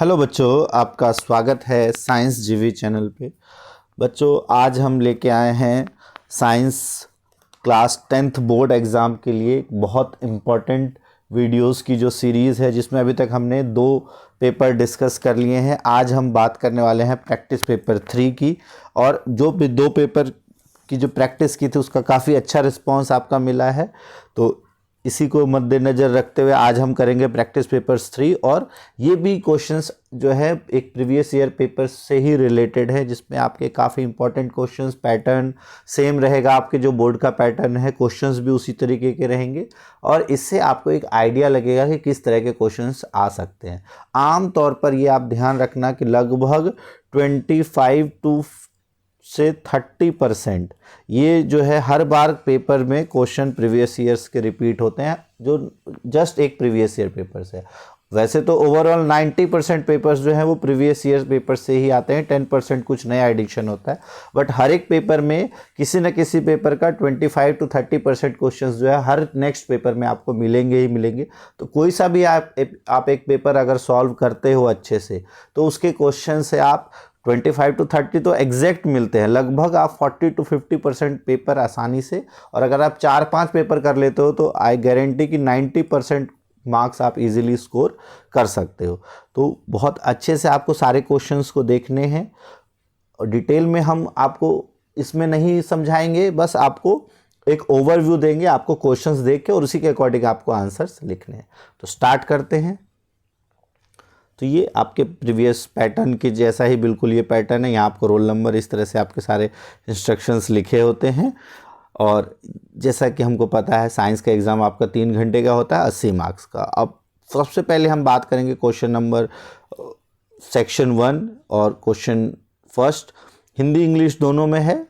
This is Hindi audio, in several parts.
हेलो बच्चों, आपका स्वागत है साइंस जीवी चैनल पे। बच्चों, आज हम लेके आए हैं science class 10th board exam के लिए एक बहुत इम्पॉर्टेंट वीडियोस की जो सीरीज़ है, जिसमें अभी तक हमने 2 पेपर डिस्कस कर लिए हैं। आज हम बात करने वाले हैं प्रैक्टिस पेपर 3 की, और जो भी 2 पेपर की जो प्रैक्टिस की थी उसका काफ़ी अच्छा रिस्पांस आपका मिला है। तो इसी को मद्देनज़र रखते हुए आज हम करेंगे प्रैक्टिस पेपर्स 3, और ये भी क्वेश्चंस जो है एक प्रीवियस ईयर पेपर से ही रिलेटेड है, जिसमें आपके काफ़ी इंपॉर्टेंट क्वेश्चंस, पैटर्न सेम रहेगा। आपके जो बोर्ड का पैटर्न है, क्वेश्चंस भी उसी तरीके के रहेंगे, और इससे आपको एक आइडिया लगेगा कि किस तरह के क्वेश्चंस आ सकते हैं। आम तौर पर ये आप ध्यान रखना कि लगभग 25 से 30% ये जो है हर बार पेपर में क्वेश्चन प्रीवियस ईयर्स के रिपीट होते हैं, जो जस्ट एक प्रीवियस ईयर पेपर से। वैसे तो ओवरऑल 90% पेपर्स जो हैं वो प्रीवियस ईयर पेपर से ही आते हैं, 10% कुछ नया एडिक्शन होता है। बट हर एक पेपर में किसी न किसी पेपर का 25 to 30% क्वेश्चंस जो है हर नेक्स्ट पेपर में आपको मिलेंगे ही मिलेंगे। तो कोई सा भी आप एक पेपर अगर सॉल्व करते हो अच्छे से, तो उसके क्वेश्चन से आप 25 to 30 तो एग्जैक्ट मिलते हैं। लगभग आप 40 to 50% पेपर आसानी से, और अगर आप 4-5 पेपर कर लेते हो तो आई गारंटी कि 90% मार्क्स आप इजीली स्कोर कर सकते हो। तो बहुत अच्छे से आपको सारे क्वेश्चंस को देखने हैं, और डिटेल में हम आपको इसमें नहीं समझाएंगे, बस आपको एक ओवरव्यू देंगे, आपको क्वेश्चंस देख के और उसी के अकॉर्डिंग आपको आंसर्स लिखने हैं। तो स्टार्ट करते हैं। तो ये आपके प्रीवियस पैटर्न के जैसा ही बिल्कुल ये पैटर्न है। यहाँ आपको रोल नंबर, इस तरह से आपके सारे इंस्ट्रक्शंस लिखे होते हैं। और जैसा कि हमको पता है, साइंस का एग्ज़ाम आपका 3 घंटे का होता है, 80 मार्क्स का। अब सबसे पहले हम बात करेंगे क्वेश्चन नंबर सेक्शन 1 और क्वेश्चन फर्स्ट। हिंदी इंग्लिश दोनों में है,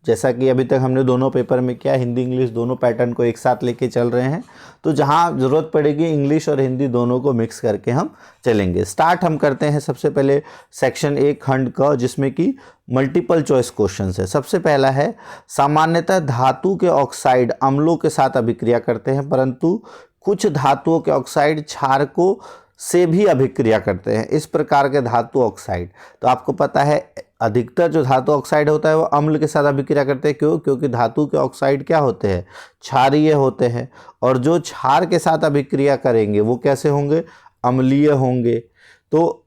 जैसा कि अभी तक हमने दोनों पेपर में किया। हिंदी इंग्लिश दोनों पैटर्न को एक साथ लेके चल रहे हैं, तो जहां ज़रूरत पड़ेगी इंग्लिश और हिंदी दोनों को मिक्स करके हम चलेंगे। स्टार्ट हम करते हैं सबसे पहले सेक्शन 1 खंड का, जिसमें कि मल्टीपल चॉइस क्वेश्चंस है। सबसे पहला है, सामान्यतः धातु के ऑक्साइड अम्लों के साथ अभिक्रिया करते हैं, परंतु कुछ धातुओं के ऑक्साइड क्षारकों से भी अभिक्रिया करते हैं। इस प्रकार के धातु ऑक्साइड, तो आपको पता है अधिकतर जो धातु ऑक्साइड होता है वो अम्ल के साथ अभिक्रिया करते हैं। क्यों? क्योंकि धातु के ऑक्साइड क्या होते हैं? क्षारीय होते हैं, और जो क्षार के साथ अभिक्रिया करेंगे वो कैसे होंगे? अम्लीय होंगे। तो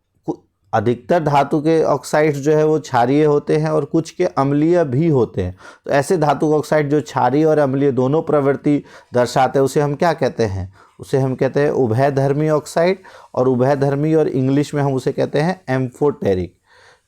अधिकतर धातु के ऑक्साइड्स जो है वो क्षारीय होते हैं, और कुछ के अम्लीय भी होते हैं। तो ऐसे धातु ऑक्साइड जो क्षारीय और अम्लीय दोनों प्रवृत्ति दर्शाते हैं, उसे हम क्या कहते हैं? उसे हम कहते हैं उभयधर्मी ऑक्साइड, और उभयधर्मी और इंग्लिश में हम उसे कहते हैं एम्फोटेरिक।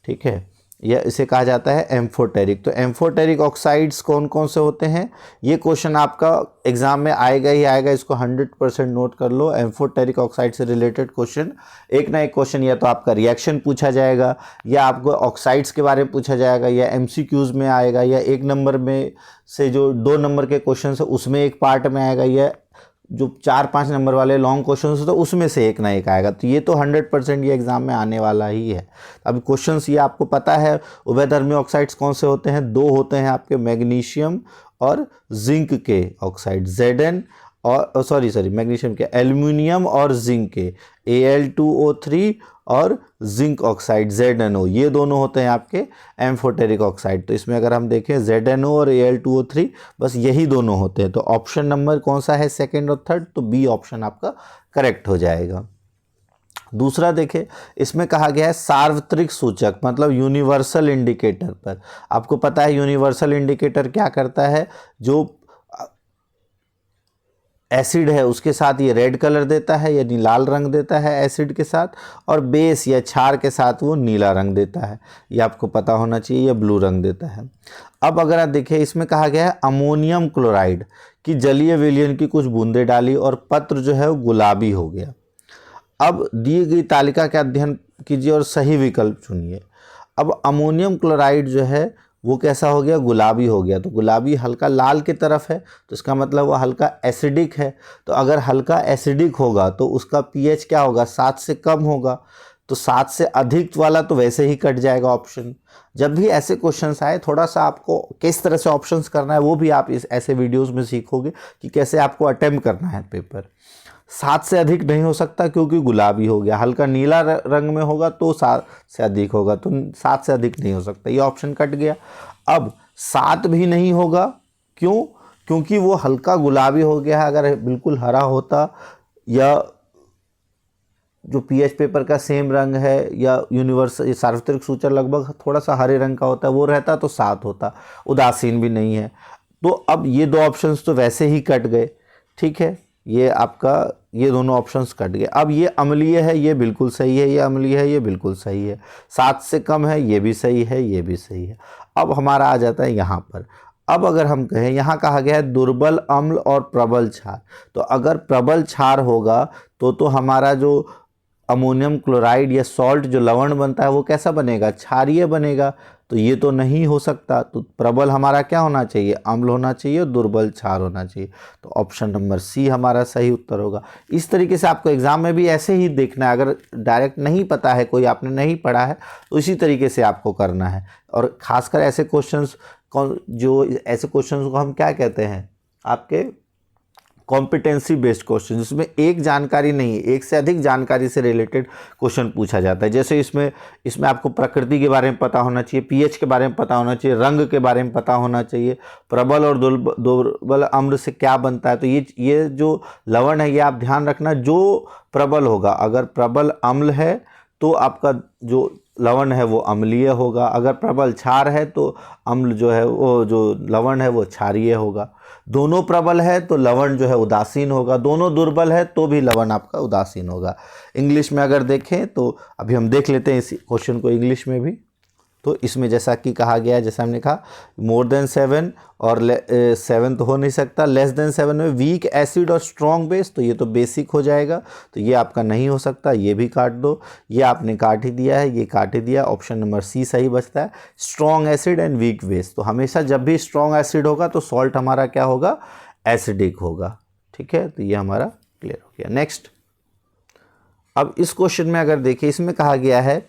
ठीक है, यह इसे कहा जाता है एम्फोटेरिक। तो एम्फोटेरिक ऑक्साइड्स कौन कौन से होते हैं? ये क्वेश्चन आपका एग्जाम में आएगा ही आएगा, इसको 100% नोट कर लो। एम्फोटेरिक ऑक्साइड से रिलेटेड क्वेश्चन, एक ना एक क्वेश्चन या तो आपका रिएक्शन पूछा जाएगा, या आपको ऑक्साइड्स के बारे में पूछा जाएगा, या MCQs में आएगा, या 1 नंबर में से जो 2 नंबर के क्वेश्चन है उसमें एक पार्ट में आएगा, या जो 4-5 नंबर वाले लॉन्ग क्वेश्चंस हो तो उसमें से एक ना एक आएगा। तो ये तो 100% ये एग्जाम में आने वाला ही है। अब क्वेश्चंस ये आपको पता है, उभयधर्मी ऑक्साइड्स कौन से होते हैं? 2 होते हैं आपके, मैग्नीशियम और जिंक के ऑक्साइड, Zn, और मैग्नीशियम के, एल्युमिनियम और जिंक के, Al2O3 और जिंक ऑक्साइड ZnO, ये दोनों होते हैं आपके एम्फोटेरिक ऑक्साइड। तो इसमें अगर हम देखें ZnO और Al2O3, बस यही दोनों होते हैं। तो ऑप्शन नंबर कौन सा है, सेकंड और थर्ड? तो बी ऑप्शन आपका करेक्ट हो जाएगा। दूसरा देखें, इसमें कहा गया है सार्वत्रिक सूचक, मतलब यूनिवर्सल इंडिकेटर पर। आपको पता है यूनिवर्सल इंडिकेटर क्या करता है? जो एसिड है उसके साथ ये रेड कलर देता है, यानी लाल रंग देता है एसिड के साथ, और बेस या क्षार के साथ वो नीला रंग देता है। ये आपको पता होना चाहिए, ये ब्लू रंग देता है। अब अगर आप देखें, इसमें कहा गया है अमोनियम क्लोराइड की जलीय विलयन की कुछ बूंदें डाली और पत्र जो है वो गुलाबी हो गया। अब दी गई तालिका का अध्ययन कीजिए और सही विकल्प चुनिए। अब अमोनियम क्लोराइड जो है वो कैसा हो गया? गुलाबी हो गया। तो गुलाबी हल्का लाल की तरफ है, तो इसका मतलब वो हल्का एसिडिक है। तो अगर हल्का एसिडिक होगा तो उसका pH क्या होगा? 7 से कम होगा। तो 7 से अधिक वाला तो वैसे ही कट जाएगा ऑप्शन। जब भी ऐसे क्वेश्चंस आए, थोड़ा सा आपको किस तरह से ऑप्शंस करना है वो भी आप इस ऐसे वीडियोस में सीखोगे कि कैसे आपको अटेम्प्ट करना है पेपर। 7 से अधिक नहीं हो सकता क्योंकि गुलाबी हो गया, हल्का नीला रंग में होगा तो 7 से अधिक होगा, तो 7 से अधिक नहीं हो सकता, ये ऑप्शन कट गया। अब 7 भी नहीं होगा, क्यों? क्योंकि वो हल्का गुलाबी हो गया है। अगर बिल्कुल हरा होता या जो पीएच पेपर का सेम रंग है या यूनिवर्सल सार्वत्रिक सूचक लगभग थोड़ा सा हरे रंग का होता है वो रहता तो 7 होता। उदासीन भी नहीं है, तो अब ये दो ऑप्शंस तो वैसे ही कट गए, ठीक है, ये आपका ये दोनों ऑप्शंस कट गए। अब ये अम्लीय है, ये बिल्कुल सही है, ये अम्लीय है, ये बिल्कुल सही है, 7 से कम है, ये भी सही है, ये भी सही है। अब हमारा आ जाता है यहाँ पर। अब अगर हम कहें, यहाँ कहा गया है दुर्बल अम्ल और प्रबल क्षार, तो अगर प्रबल क्षार होगा तो हमारा जो अमोनियम क्लोराइड या सॉल्ट जो लवण बनता है वो कैसा बनेगा? क्षारीय बनेगा, तो ये तो नहीं हो सकता। तो प्रबल हमारा क्या होना चाहिए? अम्ल होना चाहिए, और दुर्बल क्षार होना चाहिए। तो ऑप्शन नंबर सी हमारा सही उत्तर होगा। इस तरीके से आपको एग्जाम में भी ऐसे ही देखना है। अगर डायरेक्ट नहीं पता है, कोई आपने नहीं पढ़ा है, तो इसी तरीके से आपको करना है। और खासकर ऐसे क्वेश्चंस जो ऐसे क्वेश्चंस को हम क्या कहते हैं? आपके कॉम्पिटेंसी बेस्ड क्वेश्चन, जिसमें एक जानकारी नहीं, एक से अधिक जानकारी से रिलेटेड क्वेश्चन पूछा जाता है। जैसे इसमें आपको प्रकृति के बारे में पता होना चाहिए, पीएच के बारे में पता होना चाहिए, रंग के बारे में पता होना चाहिए, प्रबल और दुर्बल अम्ल से क्या बनता है। तो ये जो लवण है, ये आप ध्यान रखना, जो प्रबल होगा, अगर प्रबल अम्ल है तो आपका जो लवण है वो अम्लीय होगा, अगर प्रबल क्षार है तो अम्ल जो है वो जो लवण है वो क्षारीय होगा। दोनों प्रबल है तो लवण जो है उदासीन होगा, दोनों दुर्बल है तो भी लवण आपका उदासीन होगा। इंग्लिश में अगर देखें तो अभी हम देख लेते हैं इस क्वेश्चन को इंग्लिश में भी। तो इसमें जैसा कि कहा गया है, जैसा हमने कहा मोर देन 7 और 7 तो हो नहीं सकता, लेस देन 7 में वीक एसिड और स्ट्रॉन्ग बेस, तो ये तो बेसिक हो जाएगा, तो ये आपका नहीं हो सकता, ये भी काट दो। ये आपने काट ही दिया है, ये काट ही दिया, ऑप्शन नंबर सी सही बचता है, strong acid and weak base. तो हमेशा जब भी स्ट्रॉन्ग एसिड होगा तो सॉल्ट हमारा क्या होगा? एसिडिक होगा, ठीक है। तो ये हमारा क्लियर हो गया। नेक्स्ट, अब इस क्वेश्चन में अगर देखिए, इसमें कहा गया है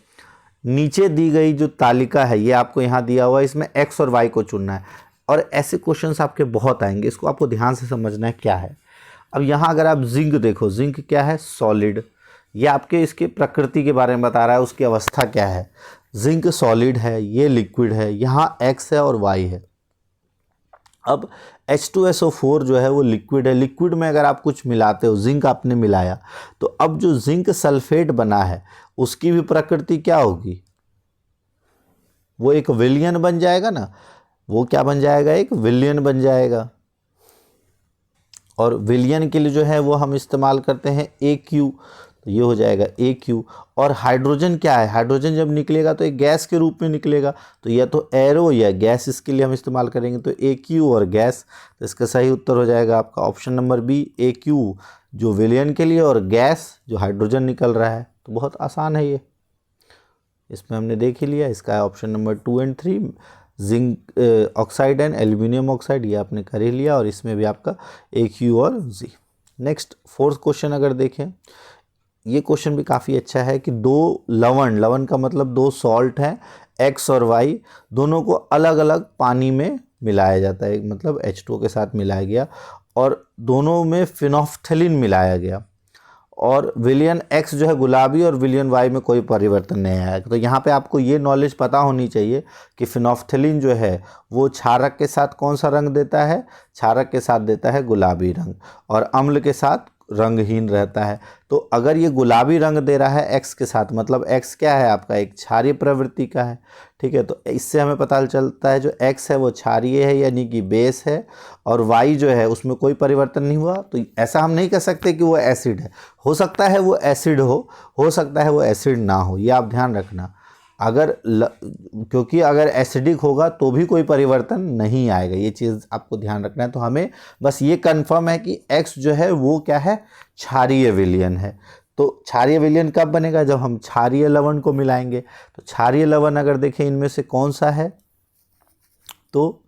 नीचे दी गई जो तालिका है, ये आपको यहाँ दिया हुआ है, इसमें एक्स और वाई को चुनना है। और ऐसे क्वेश्चंस आपके बहुत आएंगे, इसको आपको ध्यान से समझना है क्या है। अब यहाँ अगर आप जिंक देखो, जिंक क्या है? सॉलिड। ये आपके इसके प्रकृति के बारे में बता रहा है, उसकी अवस्था क्या है। जिंक सॉलिड है, ये लिक्विड है, यहाँ एक्स है और वाई है। अब H2SO4 जो है वो लिक्विड है। लिक्विड में अगर आप कुछ मिलाते हो, जिंक आपने मिलाया, तो अब जो जिंक सल्फेट बना है उसकी भी प्रकृति क्या होगी? वो एक विलयन बन जाएगा ना। वो क्या बन जाएगा? एक विलयन बन जाएगा। और विलयन के लिए जो है वो हम इस्तेमाल करते हैं AQ, तो ये हो जाएगा AQ। और हाइड्रोजन क्या है? हाइड्रोजन जब निकलेगा तो एक गैस के रूप में निकलेगा, तो या तो एरो या गैस, इसके लिए हम इस्तेमाल करेंगे, तो AQ और गैस। तो इसका सही उत्तर हो जाएगा आपका ऑप्शन नंबर बी, AQ जो विलयन के लिए, और गैस जो हाइड्रोजन निकल रहा है। तो बहुत आसान है ये, इसमें हमने देख ही लिया। इसका ऑप्शन नंबर 2 और 3 zinc oxide and aluminium oxide, ये आपने कर ही लिया, और इसमें भी आपका AQ और Z। नेक्स्ट, फोर्थ क्वेश्चन अगर देखें, ये क्वेश्चन भी काफ़ी अच्छा है कि दो लवण का मतलब दो सॉल्ट हैं, एक्स और वाई, दोनों को अलग अलग पानी में मिलाया जाता है, मतलब H2O के साथ मिलाया गया, और दोनों में फिनोफ्थलीन मिलाया गया, और विलयन एक्स जो है गुलाबी और विलयन वाई में कोई परिवर्तन नहीं आया। तो यहाँ पे आपको ये नॉलेज पता होनी चाहिए कि फिनोफ्थलीन जो है वो क्षारक के साथ कौन सा रंग देता है? क्षारक के साथ देता है गुलाबी रंग, और अम्ल के साथ रंगहीन रहता है। तो अगर ये गुलाबी रंग दे रहा है एक्स के साथ, मतलब एक्स क्या है आपका? एक क्षारीय प्रवृत्ति का है, ठीक है। तो इससे हमें पता चलता है जो एक्स है वो क्षारीय है, यानी कि बेस है, और वाई जो है उसमें कोई परिवर्तन नहीं हुआ। तो ऐसा हम नहीं कह सकते कि वो एसिड है। हो सकता है वो एसिड हो सकता है वो एसिड ना हो, ये आप ध्यान रखना। क्योंकि अगर एसिडिक होगा तो भी कोई परिवर्तन नहीं आएगा, ये चीज़ आपको ध्यान रखना है। तो हमें बस ये कंफर्म है कि एक्स जो है वो क्या है? क्षारीय विलयन है। तो क्षारीय विलयन कब बनेगा? जब हम क्षारीय लवण को मिलाएंगे। तो क्षारीय लवण अगर देखें इनमें से कौन सा है, तो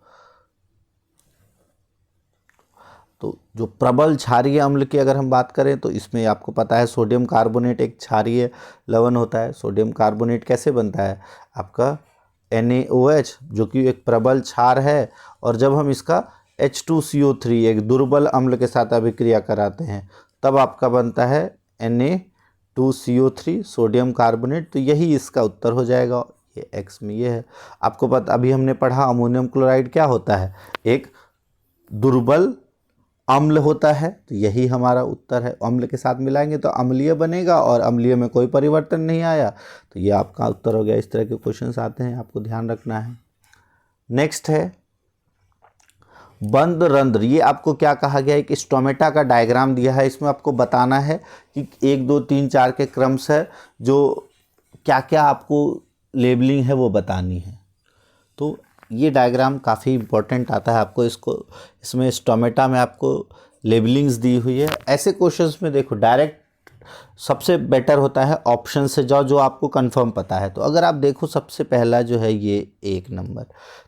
जो प्रबल क्षारीय अम्ल की अगर हम बात करें तो इसमें आपको पता है सोडियम कार्बोनेट एक क्षारीय लवण होता है। सोडियम कार्बोनेट कैसे बनता है? आपका NaOH जो कि एक प्रबल क्षार है, और जब हम इसका H2CO3 एक दुर्बल अम्ल के साथ अभिक्रिया कराते हैं तब आपका बनता है Na2CO3 सोडियम कार्बोनेट। तो यही इसका उत्तर हो जाएगा। ये एक्स में ये है। आपको पता, अभी हमने पढ़ा अमोनियम क्लोराइड क्या होता है, एक दुर्बल अम्ल होता है। तो यही हमारा उत्तर है। अम्ल के साथ मिलाएंगे तो अम्लीय बनेगा, और अम्लीय में कोई परिवर्तन नहीं आया, तो ये आपका उत्तर हो गया। इस तरह के क्वेश्चंस आते हैं, आपको ध्यान रखना है। नेक्स्ट है बंद रंध्र। ये आपको क्या कहा गया, एक स्टोमेटा का डायग्राम दिया है। इसमें आपको बताना है कि 1 2 3 4 के क्रम से जो क्या क्या आपको लेबलिंग है वो बतानी है। तो ये डायग्राम काफ़ी इम्पोर्टेंट आता है आपको। इसमें स्टोमेटा में आपको लेबलिंग्स दी हुई है। ऐसे क्वेश्चंस में देखो डायरेक्ट सबसे बेटर होता है ऑप्शन से जाओ, जो आपको कंफर्म पता है। तो अगर आप देखो सबसे पहला जो है ये 1 नंबर,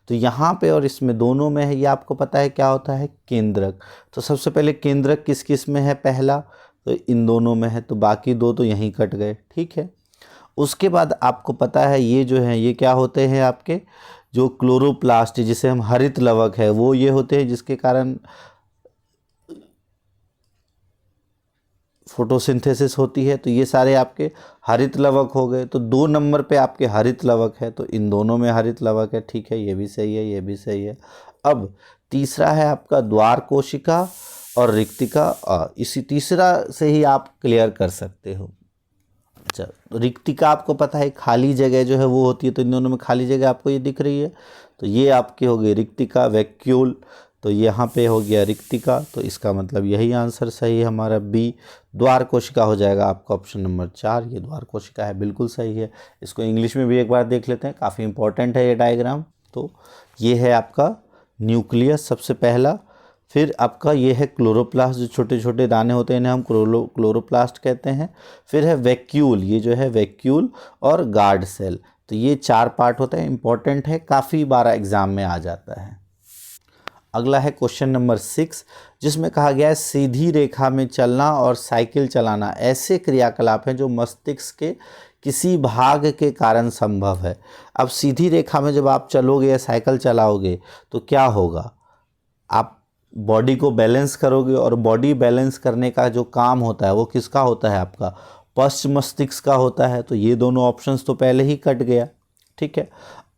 तो यहाँ पे और इसमें दोनों में है, ये आपको पता है क्या होता है, केंद्रक। तो सबसे पहले केंद्रक किस किस में है, पहला तो इन दोनों में है, तो बाकी दो तो यहीं कट गए, ठीक है। उसके बाद आपको पता है ये जो है ये क्या होते हैं, आपके जो क्लोरोप्लास्ट जिसे हम हरित लवक है वो ये होते हैं, जिसके कारण फोटोसिंथेसिस होती है। तो ये सारे आपके हरित लवक हो गए। तो 2 नंबर पे आपके हरित लवक है, तो इन दोनों में हरित लवक है, ठीक है, ये भी सही है, ये भी सही है। अब तीसरा है आपका द्वार कोशिका और रिक्तिका। इसी तीसरा से ही आप क्लियर कर सकते हो। अच्छा, तो रिक्तिका आपको पता है खाली जगह जो है वो होती है, तो इन दोनों में खाली जगह आपको ये दिख रही है, तो ये आपकी हो गई रिक्तिका, वैक्यूल। तो यहाँ पे हो गया रिक्तिका, तो इसका मतलब यही आंसर सही है हमारा बी। द्वार कोशिका हो जाएगा आपका ऑप्शन नंबर 4। ये द्वार कोशिका है, बिल्कुल सही है। इसको इंग्लिश में भी एक बार देख लेते हैं, काफ़ी इंपॉर्टेंट है ये डायग्राम। तो ये है आपका न्यूक्लियस सबसे पहला। फिर आपका ये है क्लोरोप्लास्ट, जो छोटे छोटे दाने होते हैं इन्हें हम क्लोरोप्लास्ट कहते हैं। फिर है वैक्यूल, ये जो है वैक्यूल और गार्ड सेल। तो ये 4 पार्ट होते हैं, इंपॉर्टेंट है, काफ़ी बार एग्जाम में आ जाता है। अगला है क्वेश्चन नंबर 6, जिसमें कहा गया है सीधी रेखा में चलना और साइकिल चलाना ऐसे क्रियाकलाप हैं जो मस्तिष्क के किसी भाग के कारण संभव है। अब सीधी रेखा में जब आप चलोगे या साइकिल चलाओगे तो क्या होगा, आप बॉडी को बैलेंस करोगे, और बॉडी बैलेंस करने का जो काम होता है वो किसका होता है, आपका पश्च मस्तिष्क का होता है। तो ये दोनों ऑप्शंस तो पहले ही कट गया, ठीक है।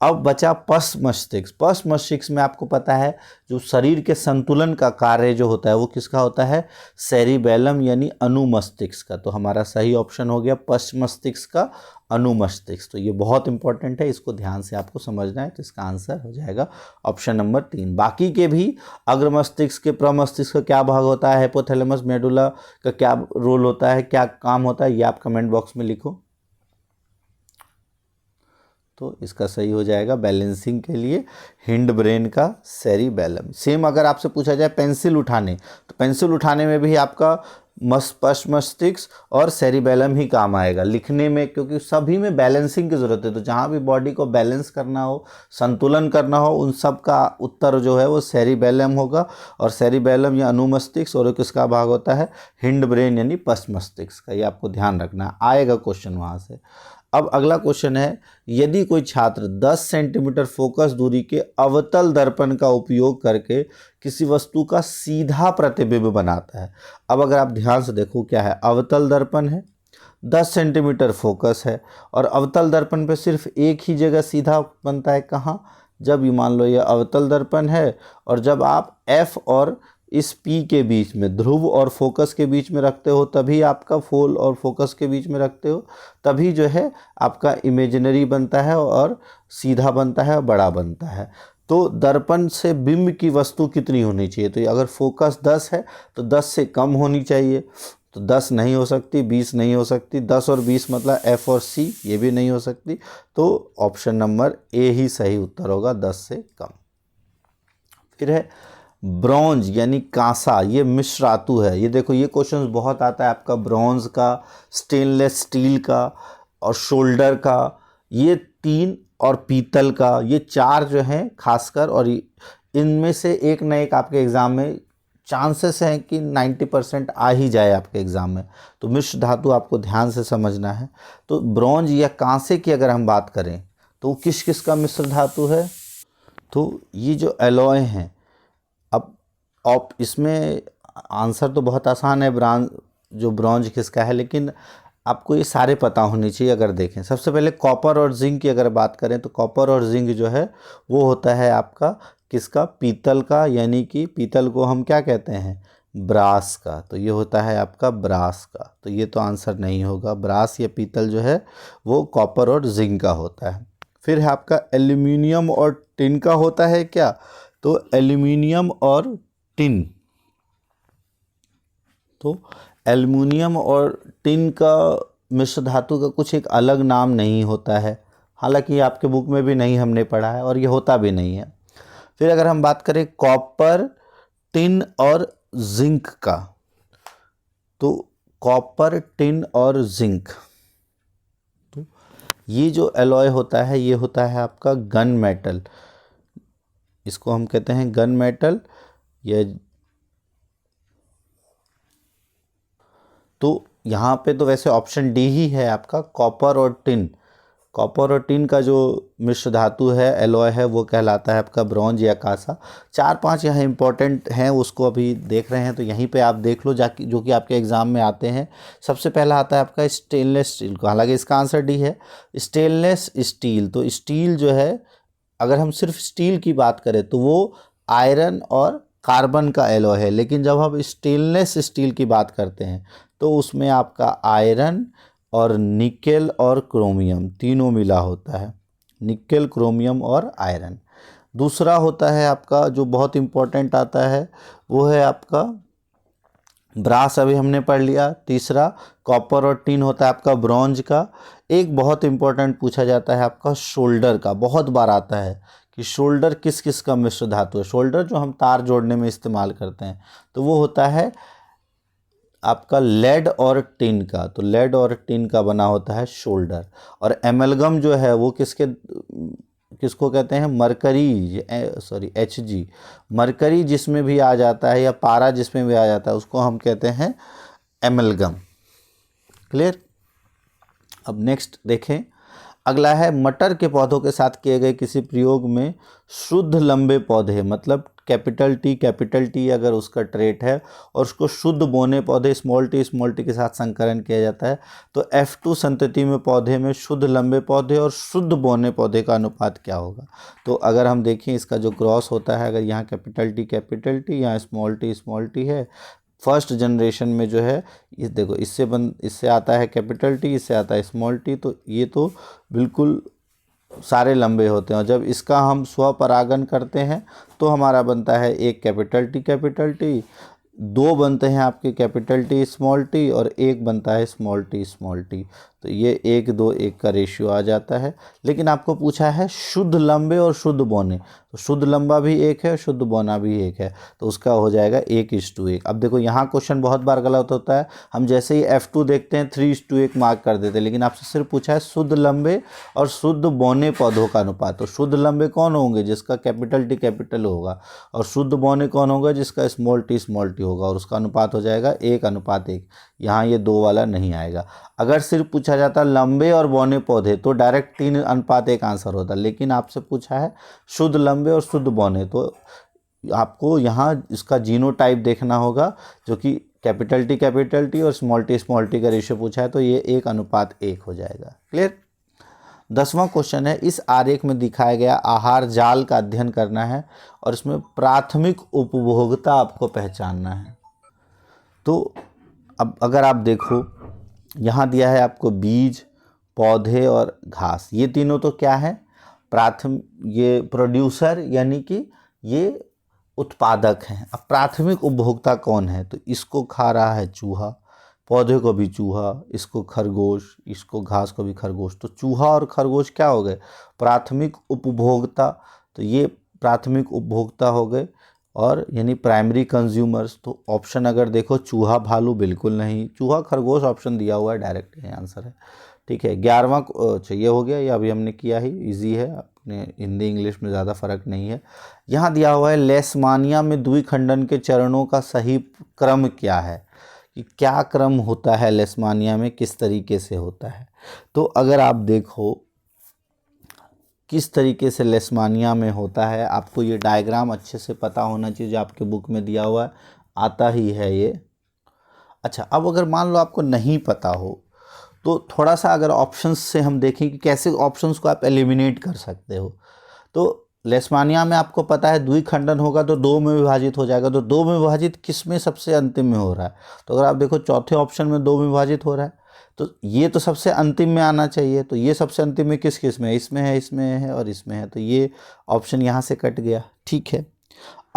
अब बचा पश्च मस्तिष्क। पश्च मस्तिष्क में आपको पता है जो शरीर के संतुलन का कार्य जो होता है वो किसका होता है, सेरिबेलम यानी अनुमस्तिष्क का। तो हमारा सही ऑप्शन हो गया पश्च मस्तिष्क का अनुमस्तिष्क। तो ये बहुत इंपॉर्टेंट है, इसको ध्यान से आपको समझना है। तो इसका आंसर हो जाएगा ऑप्शन नंबर 3। बाकी के भी अग्र मस्तिष्क के प्रमस्तिष्क का क्या भाग होता है, हाइपोथैलेमस मेडुला का क्या रोल होता है, क्या काम होता है, ये आप कमेंट बॉक्स में लिखो। तो इसका सही हो जाएगा बैलेंसिंग के लिए हिंड ब्रेन का सेरिबेलम। सेम अगर आपसे पूछा जाए पेंसिल उठाने, तो पेंसिल उठाने में भी आपका पश्च मस्तिष्क और सेरिबेलम ही काम आएगा लिखने में, क्योंकि सभी में बैलेंसिंग की ज़रूरत है। तो जहाँ भी बॉडी को बैलेंस करना हो, संतुलन करना हो, उन सब का उत्तर जो है वो सेरिबेलम होगा। और सेरिबेलम या अनुमस्तिष्क, और किसका भाग होता है, हिंड ब्रेन यानी पश्च मस्तिष्क का। ये आपको ध्यान रखना, आएगा क्वेश्चन वहाँ से। अब अगला क्वेश्चन है, यदि कोई छात्र 10 सेंटीमीटर फोकस दूरी के अवतल दर्पण का उपयोग करके किसी वस्तु का सीधा प्रतिबिंब बनाता है। अब अगर आप ध्यान से देखो क्या है, अवतल दर्पण है, 10 सेंटीमीटर फोकस है, और अवतल दर्पण पे सिर्फ एक ही जगह सीधा बनता है, कहाँ, जब ये मान लो ये अवतल दर्पण है, और जब आप F और इस P के बीच में, ध्रुव और फोकस के बीच में रखते हो, तभी आपका फोल और फोकस के बीच में रखते हो, तभी जो है आपका इमेजिनरी बनता है और सीधा बनता है और बड़ा बनता है। तो दर्पण से बिंब की वस्तु कितनी होनी चाहिए, तो अगर फोकस 10 है तो 10 से कम होनी चाहिए। तो 10 नहीं हो सकती, 20 नहीं हो सकती, 10 और 20 मतलब F और C ये भी नहीं हो सकती। तो ऑप्शन नंबर ए ही सही उत्तर होगा, 10 से कम। फिर है ब्रॉन्ज यानी कांसा, ये मिश्र धातु है। ये देखो ये क्वेश्चन बहुत आता है आपका, ब्रॉन्ज का, स्टेनलेस स्टील का और शोल्डर का, ये 3, और पीतल का, ये 4 जो हैं खासकर। और इनमें से एक न एक आपके एग्ज़ाम में चांसेस हैं कि 90% आ ही जाए आपके एग्ज़ाम में। तो मिश्र धातु आपको ध्यान से समझना है। तो ब्रॉन्ज या कांसे की अगर हम बात करें तो किस किस का मिश्र धातु है, तो ये जो एलॉय हैं, अब इसमें आंसर तो बहुत आसान है, जो ब्रॉन्ज किसका है, लेकिन आपको ये सारे पता होने चाहिए। अगर देखें सबसे पहले कॉपर और जिंक की अगर बात करें तो कॉपर और जिंक जो है वो होता है आपका किसका, पीतल का, यानी कि पीतल को हम क्या कहते हैं, ब्रास का। तो ये होता है आपका ब्रास का, तो ये तो आंसर नहीं होगा। ब्रास या पीतल जो है वो कॉपर और जिंक का होता है। फिर है आपका एल्यूमिनियम और टिन का होता है क्या, तो एल्यूमिनियम और टिन, तो एल्युमिनियम और टिन का मिश्र धातु का कुछ एक अलग नाम नहीं होता है, हालांकि आपके बुक में भी नहीं हमने पढ़ा है और ये होता भी नहीं है। फिर अगर हम बात करें कॉपर, टिन और जिंक का, तो कॉपर, टिन और जिंक, तो ये जो एलॉय होता है ये होता है आपका गन मेटल, इसको हम कहते हैं गन मेटल। ये तो यहाँ पे तो वैसे ऑप्शन डी ही है आपका, कॉपर और टिन। कॉपर और टिन का जो मिश्र धातु है, एलॉय है, वो कहलाता है आपका ब्रॉन्ज या कांसा। 4-5 यहाँ इंपॉर्टेंट हैं, उसको अभी देख रहे हैं तो यहीं पे आप देख लो जाके, जो कि आपके एग्जाम में आते हैं। सबसे पहला आता है आपका स्टेनलेस स्टील को, हालांकि इसका आंसर डी है, स्टेनलेस स्टील। तो स्टील जो है, अगर हम सिर्फ स्टील की बात करें तो वो आयरन और कार्बन का एलॉय है, लेकिन जब हम स्टेनलेस स्टील की बात करते हैं तो उसमें आपका आयरन और निकेल और क्रोमियम तीनों मिला होता है, निकेल, क्रोमियम और आयरन। दूसरा होता है आपका जो बहुत इम्पोर्टेंट आता है वो है आपका ब्रास, अभी हमने पढ़ लिया। तीसरा कॉपर और टिन होता है आपका ब्रॉन्ज का। एक बहुत इम्पोर्टेंट पूछा जाता है आपका शोल्डर का, बहुत बार आता है कि शोल्डर किस किस का मिश्र धातु है। शोल्डर जो हम तार जोड़ने में इस्तेमाल करते हैं तो वो होता है आपका लेड और टिन का, तो लेड और टिन का बना होता है शोल्डर। और एमलगम जो है वो किसको कहते हैं, मरकरी, सॉरी Hg, मरकरी जिसमें भी आ जाता है या पारा जिसमें भी आ जाता है उसको हम कहते हैं एमलगम। क्लियर। अब नेक्स्ट देखें, अगला है मटर के पौधों के साथ किए गए किसी प्रयोग में शुद्ध लंबे पौधे, मतलब कैपिटल टी अगर उसका ट्रेट है और उसको शुद्ध बोने पौधे स्मॉल टी के साथ संकरण किया जाता है, तो F2 संतति में पौधे में शुद्ध लंबे पौधे और शुद्ध बोने पौधे का अनुपात क्या होगा। तो अगर हम देखें इसका जो क्रॉस होता है, अगर यहाँ कैपिटल टी यहाँ स्मॉल टी है, फर्स्ट जनरेशन में जो है, इस देखो इससे आता है कैपिटल टी, इससे आता है स्मॉल टी, तो ये तो बिल्कुल सारे लंबे होते हैं। और जब इसका हम स्वपरागन करते हैं तो हमारा बनता है एक कैपिटल टी, दो बनते हैं आपके कैपिटल टी और एक बनता है स्मॉल टी। तो ये 1:2:1 का रेशियो आ जाता है। लेकिन आपको पूछा है शुद्ध लंबे और शुद्ध बौने, तो शुद्ध लंबा भी एक है, शुद्ध बौना भी एक है, तो उसका हो जाएगा 1:1। अब देखो यहाँ क्वेश्चन बहुत बार गलत होता है, हम जैसे ही F2 देखते हैं 3:1 मार्क कर देते हैं, लेकिन आपसे सिर्फ पूछा है शुद्ध लंबे और शुद्ध बौने पौधों का अनुपात। तो शुद्ध लंबे कौन होंगे, जिसका कैपिटल टी कैपिटल होगा, और शुद्ध बौने कौन होगा, जिसका स्मॉल टी होगा, और उसका अनुपात हो जाएगा 1:1। यहाँ ये 2 वाला नहीं आएगा। अगर सिर्फ पूछा जाता लंबे और बौने पौधे तो डायरेक्ट 3:1 आंसर होता, लेकिन आपसे पूछा है शुद्ध लंबे और शुद्ध बौने, तो आपको यहाँ इसका जीनोटाइप देखना होगा, जो कि कैपिटल टी और स्मॉल टी का रेशियो पूछा है, तो ये 1:1 हो जाएगा। क्लियर। 10वां क्वेश्चन है, इस आरेख में दिखाया गया आहार जाल का अध्ययन करना है और इसमें प्राथमिक उपभोक्ता आपको पहचानना है। तो अब अगर आप देखो, यहाँ दिया है आपको बीज, पौधे और घास, ये तीनों तो क्या है, ये प्रोड्यूसर यानी कि ये उत्पादक हैं। अब प्राथमिक उपभोक्ता कौन है, तो इसको खा रहा है चूहा, पौधे को भी चूहा, इसको खरगोश, इसको घास को भी खरगोश। तो चूहा और खरगोश क्या हो गए, प्राथमिक उपभोक्ता। तो ये प्राथमिक उपभोक्ता हो गए, और यानी प्राइमरी कंज्यूमर्स। तो ऑप्शन अगर देखो चूहा भालू बिल्कुल नहीं, चूहा खरगोश ऑप्शन दिया हुआ है, डायरेक्ट ये आंसर है। ठीक है। 11वां, अच्छा ये हो गया, ये अभी हमने किया ही, इजी है, अपने हिंदी इंग्लिश में ज़्यादा फर्क नहीं है। यहाँ दिया हुआ है लेशमानिया में द्विखंडन के चरणों का सही क्रम क्या है, कि क्या क्रम होता है लेशमानिया में, किस तरीके से होता है। तो अगर आप देखो किस तरीके से लेशमानिया में होता है, आपको ये डायग्राम अच्छे से पता होना चाहिए, जो आपके बुक में दिया हुआ है, आता ही है ये। अच्छा, अब अगर मान लो आपको नहीं पता हो तो थोड़ा सा अगर ऑप्शंस से हम देखें कि कैसे ऑप्शंस को आप एलिमिनेट कर सकते हो। तो लेशमानिया में आपको पता है द्विखंडन होगा तो दो में विभाजित हो जाएगा, तो दो में विभाजित किस में सबसे अंतिम में हो रहा है? तो अगर आप देखो चौथे ऑप्शन में दो में विभाजित हो रहा है, तो ये तो सबसे अंतिम में आना चाहिए। तो ये सबसे अंतिम में किस किस में है? इसमें है, इसमें है और इसमें है, तो ये ऑप्शन यहाँ से कट गया। ठीक है,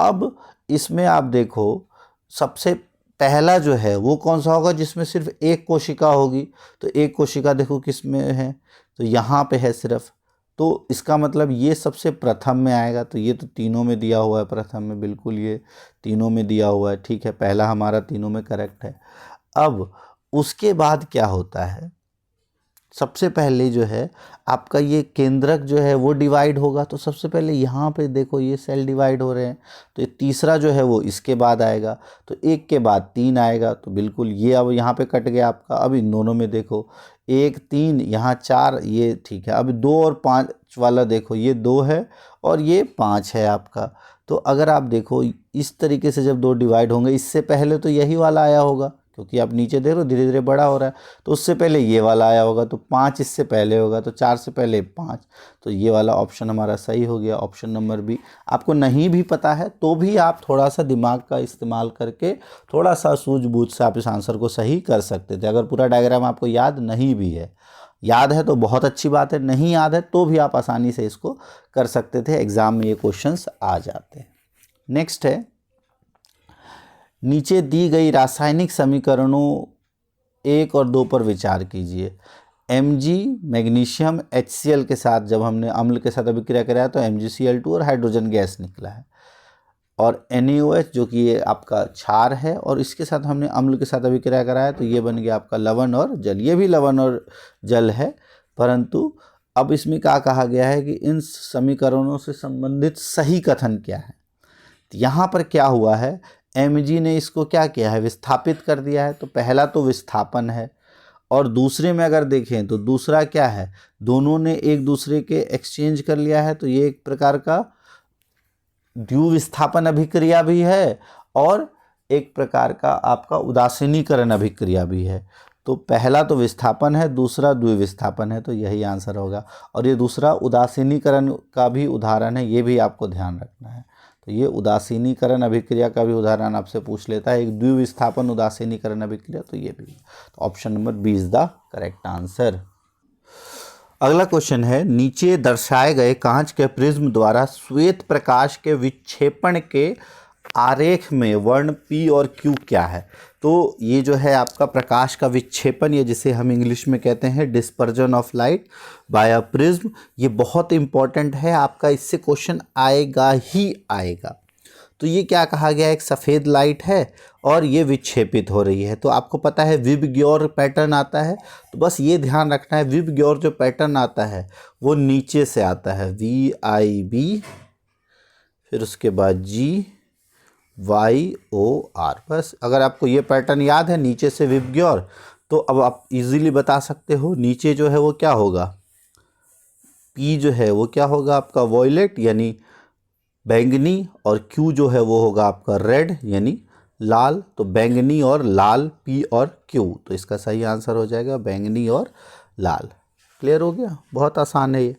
अब इसमें आप देखो सबसे पहला जो है वो कौन सा होगा जिसमें सिर्फ एक कोशिका होगी? तो एक कोशिका देखो किस में है, तो यहाँ पे है सिर्फ, तो इसका मतलब ये सबसे प्रथम में आएगा। तो ये तो तीनों में दिया हुआ है, प्रथम में, बिल्कुल ये तीनों में दिया हुआ है। ठीक है, पहला हमारा तीनों में करेक्ट है। अब उसके बाद क्या होता है, सबसे पहले जो है आपका ये केंद्रक जो है वो डिवाइड होगा। तो सबसे पहले यहाँ पे देखो ये सेल डिवाइड हो रहे हैं, तो ये तीसरा जो है वो इसके बाद आएगा, तो एक के बाद तीन आएगा, तो बिल्कुल ये अब यहाँ पे कट गया आपका। अब इन दोनों में देखो एक तीन, यहाँ चार, ये ठीक है। अब दो और पाँच वाला देखो, ये दो है और ये पाँच है आपका। तो अगर आप देखो इस तरीके से जब दो डिवाइड होंगे, इससे पहले तो यही वाला आया होगा क्योंकि आप नीचे देख रहे हो धीरे धीरे बड़ा हो रहा है, तो उससे पहले ये वाला आया होगा, तो पाँच इससे पहले होगा, तो चार से पहले पाँच, तो ये वाला ऑप्शन हमारा सही हो गया, ऑप्शन नंबर बी। आपको नहीं भी पता है तो भी आप थोड़ा सा दिमाग का इस्तेमाल करके थोड़ा सा सूझबूझ से आप इस आंसर को सही कर सकते थे। अगर पूरा डायग्राम आपको याद नहीं भी है, याद है तो बहुत अच्छी बात है, नहीं याद है तो भी आप आसानी से इसको कर सकते थे, एग्ज़ाम में ये क्वेश्चंस आ जाते हैं। नेक्स्ट है, नीचे दी गई रासायनिक समीकरणों 1 और 2 पर विचार कीजिए। Mg मैग्नीशियम HCl के साथ जब हमने अम्ल के साथ अभिक्रिया कराया तो MgCl2 और हाइड्रोजन गैस निकला है, और NaOH जो कि ये आपका क्षार है, और इसके साथ हमने अम्ल के साथ अभिक्रिया कराया तो ये बन गया आपका लवण और जल। ये भी लवण और जल है, परंतु अब इसमें क्या कहा गया है कि इन समीकरणों से संबंधित सही कथन क्या है। यहाँ पर क्या हुआ है, Mg ने इसको क्या किया है, विस्थापित कर दिया है। तो पहला तो विस्थापन है, और दूसरे में अगर देखें तो दूसरा क्या है, दोनों ने एक दूसरे के एक्सचेंज कर लिया है, तो ये एक प्रकार का द्विविस्थापन अभिक्रिया भी है और एक प्रकार का आपका उदासीनीकरण अभिक्रिया भी है। तो पहला तो विस्थापन है, दूसरा द्विविस्थापन है, तो यही आंसर होगा। और ये दूसरा उदासीनीकरण का भी उदाहरण है, ये भी आपको ध्यान रखना है। तो ये उदासीनीकरण अभिक्रिया का भी उदाहरण आपसे पूछ लेता है, एक द्विविस्थापन उदासीनीकरण अभिक्रिया, तो ये भी। तो option number B is the correct answer. अगला क्वेश्चन है, नीचे दर्शाए गए कांच के प्रिज्म द्वारा श्वेत प्रकाश के विक्षेपण के आरेख में वर्ण P और Q क्या है? तो ये जो है आपका प्रकाश का विक्षेपण, ये जिसे हम इंग्लिश में कहते हैं dispersion of light by a prism, ये बहुत इंपॉर्टेंट है आपका, इससे क्वेश्चन आएगा ही आएगा। तो ये क्या कहा गया है, एक सफ़ेद लाइट है और ये विक्षेपित हो रही है, तो आपको पता है विबग्योर पैटर्न आता है, तो बस ये ध्यान रखना है विबग्योर जो पैटर्न आता है वो नीचे से आता है, VIB, फिर उसके बाद GYOR। बस अगर आपको ये पैटर्न याद है नीचे से विबग्योर, तो अब आप इजीली बता सकते हो नीचे जो है वो क्या होगा, P जो है वो क्या होगा आपका वॉयलेट यानी बैंगनी, और Q जो है वो होगा आपका रेड यानी लाल। तो बैंगनी और लाल, P और Q, तो इसका सही आंसर हो जाएगा बैंगनी और लाल। क्लियर हो गया, बहुत आसान है ये,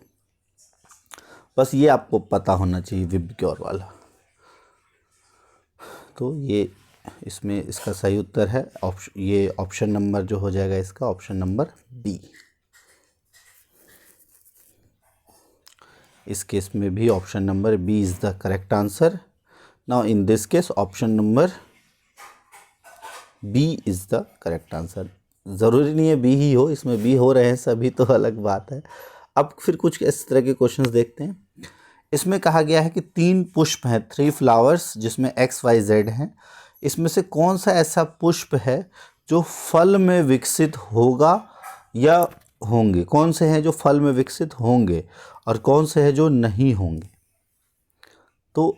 बस ये आपको पता होना चाहिए विबग्योर वाला। तो ये इसमें इसका सही उत्तर है ये ऑप्शन नंबर जो हो जाएगा इसका ऑप्शन नंबर बी। इस केस में भी option number B is the correct answer. Now in this case option number B is the correct answer. ज़रूरी नहीं है बी ही हो, इसमें बी हो रहे हैं सभी तो अलग बात है। अब फिर कुछ इस तरह के क्वेश्चंस देखते हैं। इसमें कहा गया है कि 3 पुष्प हैं, 3 फ्लावर्स, जिसमें XYZ हैं। इसमें से कौन सा ऐसा पुष्प है जो फल में विकसित होगा या होंगे, कौन से हैं जो फल में विकसित होंगे और कौन से हैं जो नहीं होंगे। तो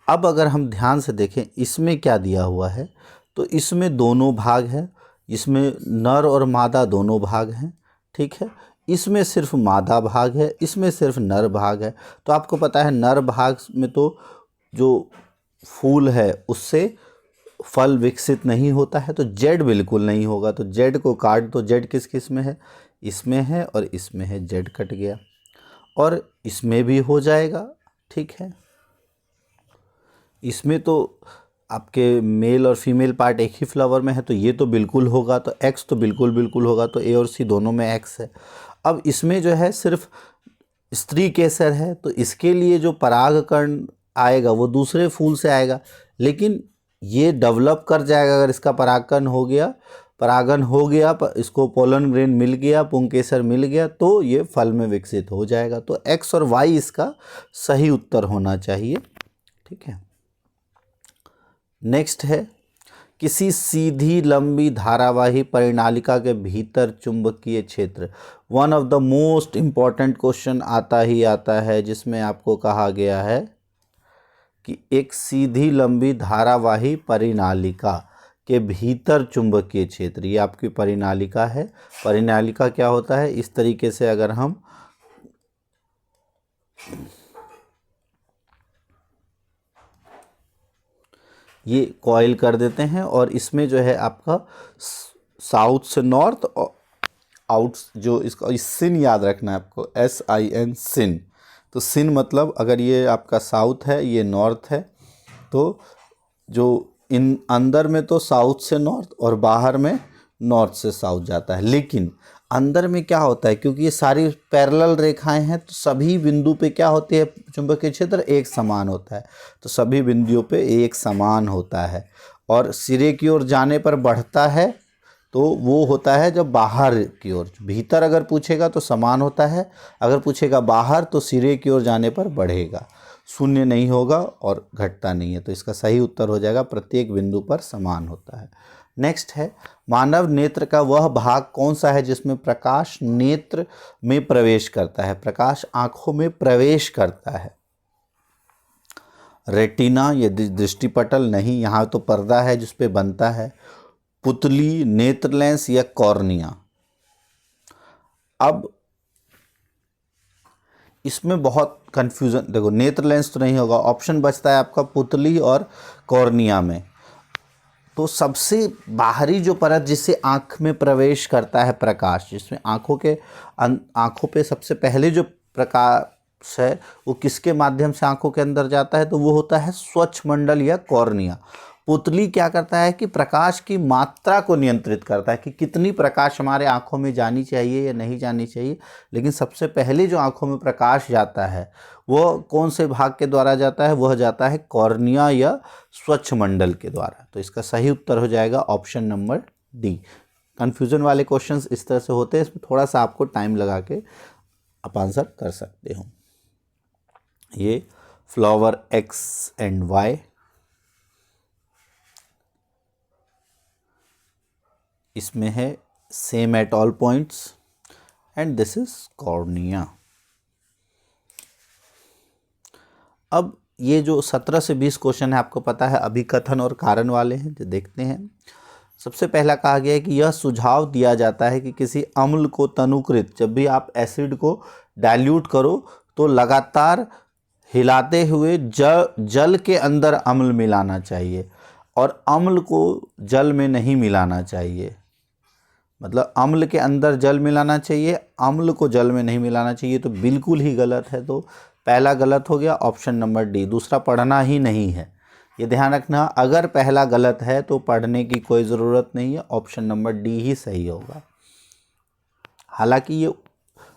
अब अगर हम ध्यान से देखें इसमें क्या दिया हुआ है, तो इसमें दोनों भाग हैं, इसमें नर और मादा दोनों भाग हैं, ठीक है। इसमें सिर्फ मादा भाग है, इसमें सिर्फ नर भाग है। तो आपको पता है नर भाग में तो जो फूल है उससे फल विकसित नहीं होता है, तो जेड बिल्कुल नहीं होगा। तो जेड को काट दो। जेड किस किस में है? इसमें है और इसमें है, जेड कट गया। और इसमें भी हो जाएगा, ठीक है। इसमें तो आपके मेल और फीमेल पार्ट एक ही फ्लावर में है, तो ये तो बिल्कुल होगा। तो एक्स तो बिल्कुल बिल्कुल होगा, तो ए और सी दोनों में एक्स है। अब इसमें जो है सिर्फ स्त्री केसर है, तो इसके लिए जो परागकण आएगा वो दूसरे फूल से आएगा, लेकिन ये डेवलप कर जाएगा अगर इसका परागकण हो गया, परागन हो गया, इसको पोलन ग्रेन मिल गया, पुंकेसर मिल गया, तो ये फल में विकसित हो जाएगा। तो एक्स और वाई इसका सही उत्तर होना चाहिए, ठीक है। नेक्स्ट है, किसी सीधी लंबी धारावाही परिनालिका के भीतर चुंबकीय क्षेत्र। One of the most important question आता ही आता है, जिसमें आपको कहा गया है कि एक सीधी लंबी धारावाही परिनालिका के भीतर चुंबकीय क्षेत्र, ये आपकी परिनालिका है। परिनालिका क्या होता है? इस तरीके से अगर हम ये कॉइल कर देते हैं, और इसमें जो है आपका साउथ से नॉर्थ और आउट, जो इसका इस सिन याद रखना है आपको, SIN सिन। तो सिन मतलब अगर ये आपका साउथ है, ये नॉर्थ है, तो जो इन अंदर में तो साउथ से नॉर्थ और बाहर में नॉर्थ से साउथ जाता है। लेकिन अंदर में क्या होता है, क्योंकि ये सारी पैरेलल रेखाएं हैं, तो सभी बिंदु पे क्या होती है? चुंबकीय क्षेत्र एक समान होता है। तो सभी बिंदुओं पे एक समान होता है, और सिरे की ओर जाने पर बढ़ता है, तो वो होता है जब बाहर की ओर। भीतर अगर पूछेगा तो समान होता है, अगर पूछेगा बाहर तो सिरे की ओर जाने पर बढ़ेगा, शून्य नहीं होगा और घटता नहीं है। तो इसका सही उत्तर हो जाएगा प्रत्येक बिंदु पर समान होता है। नेक्स्ट है, मानव नेत्र का वह भाग कौन सा है जिसमें प्रकाश नेत्र में प्रवेश करता है? प्रकाश आंखों में प्रवेश करता है। रेटिना, ये दृष्टिपटल नहीं, यहाँ तो पर्दा है जिस पे बनता है। पुतली, नेत्र लेंस या कॉर्निया। अब इसमें बहुत कंफ्यूजन, देखो नेत्र लेंस तो नहीं होगा, ऑप्शन बचता है आपका पुतली और कॉर्निया में। तो सबसे बाहरी जो परत जिससे आँख में प्रवेश करता है प्रकाश, जिसमें आँखों पे सबसे पहले जो प्रकाश है वो किसके माध्यम से आँखों के अंदर जाता है? तो वो होता है स्वच्छमंडल या कॉर्निया। पुतली क्या करता है कि प्रकाश की मात्रा को नियंत्रित करता है कि कितनी प्रकाश हमारे आँखों में जानी चाहिए या नहीं जानी चाहिए। लेकिन सबसे पहले जो आँखों में प्रकाश जाता है वो कौन से भाग के द्वारा जाता है? वह जाता है कॉर्निया या स्वच्छमंडल के द्वारा। तो इसका सही उत्तर हो जाएगा ऑप्शन नंबर डी। कन्फ्यूज़न वाले क्वेश्चंस इस तरह से होते हैं, इसमें थोड़ा सा आपको टाइम लगा के आप आंसर कर सकते हो। ये फ्लावर X एंड Y, इसमें है same at all points, and this is cornea. अब ये जो 17 से 20 क्वेश्चन है आपको पता है अभिकथन और कारण वाले हैं, जो देखते हैं। सबसे पहला कहा गया है कि यह सुझाव दिया जाता है कि किसी अम्ल को तनुकृत, जब भी आप एसिड को डाइल्यूट करो तो लगातार हिलाते हुए जल के अंदर अम्ल मिलाना चाहिए, और अम्ल को जल में नहीं मिलाना चाहिए। मतलब अम्ल के अंदर जल मिलाना चाहिए, अम्ल को जल में नहीं मिलाना चाहिए, तो बिल्कुल ही गलत है। तो पहला गलत हो गया, ऑप्शन नंबर डी। दूसरा पढ़ना ही नहीं है, ये ध्यान रखना। अगर पहला गलत है तो पढ़ने की कोई ज़रूरत नहीं है, ऑप्शन नंबर डी ही सही होगा। हालांकि ये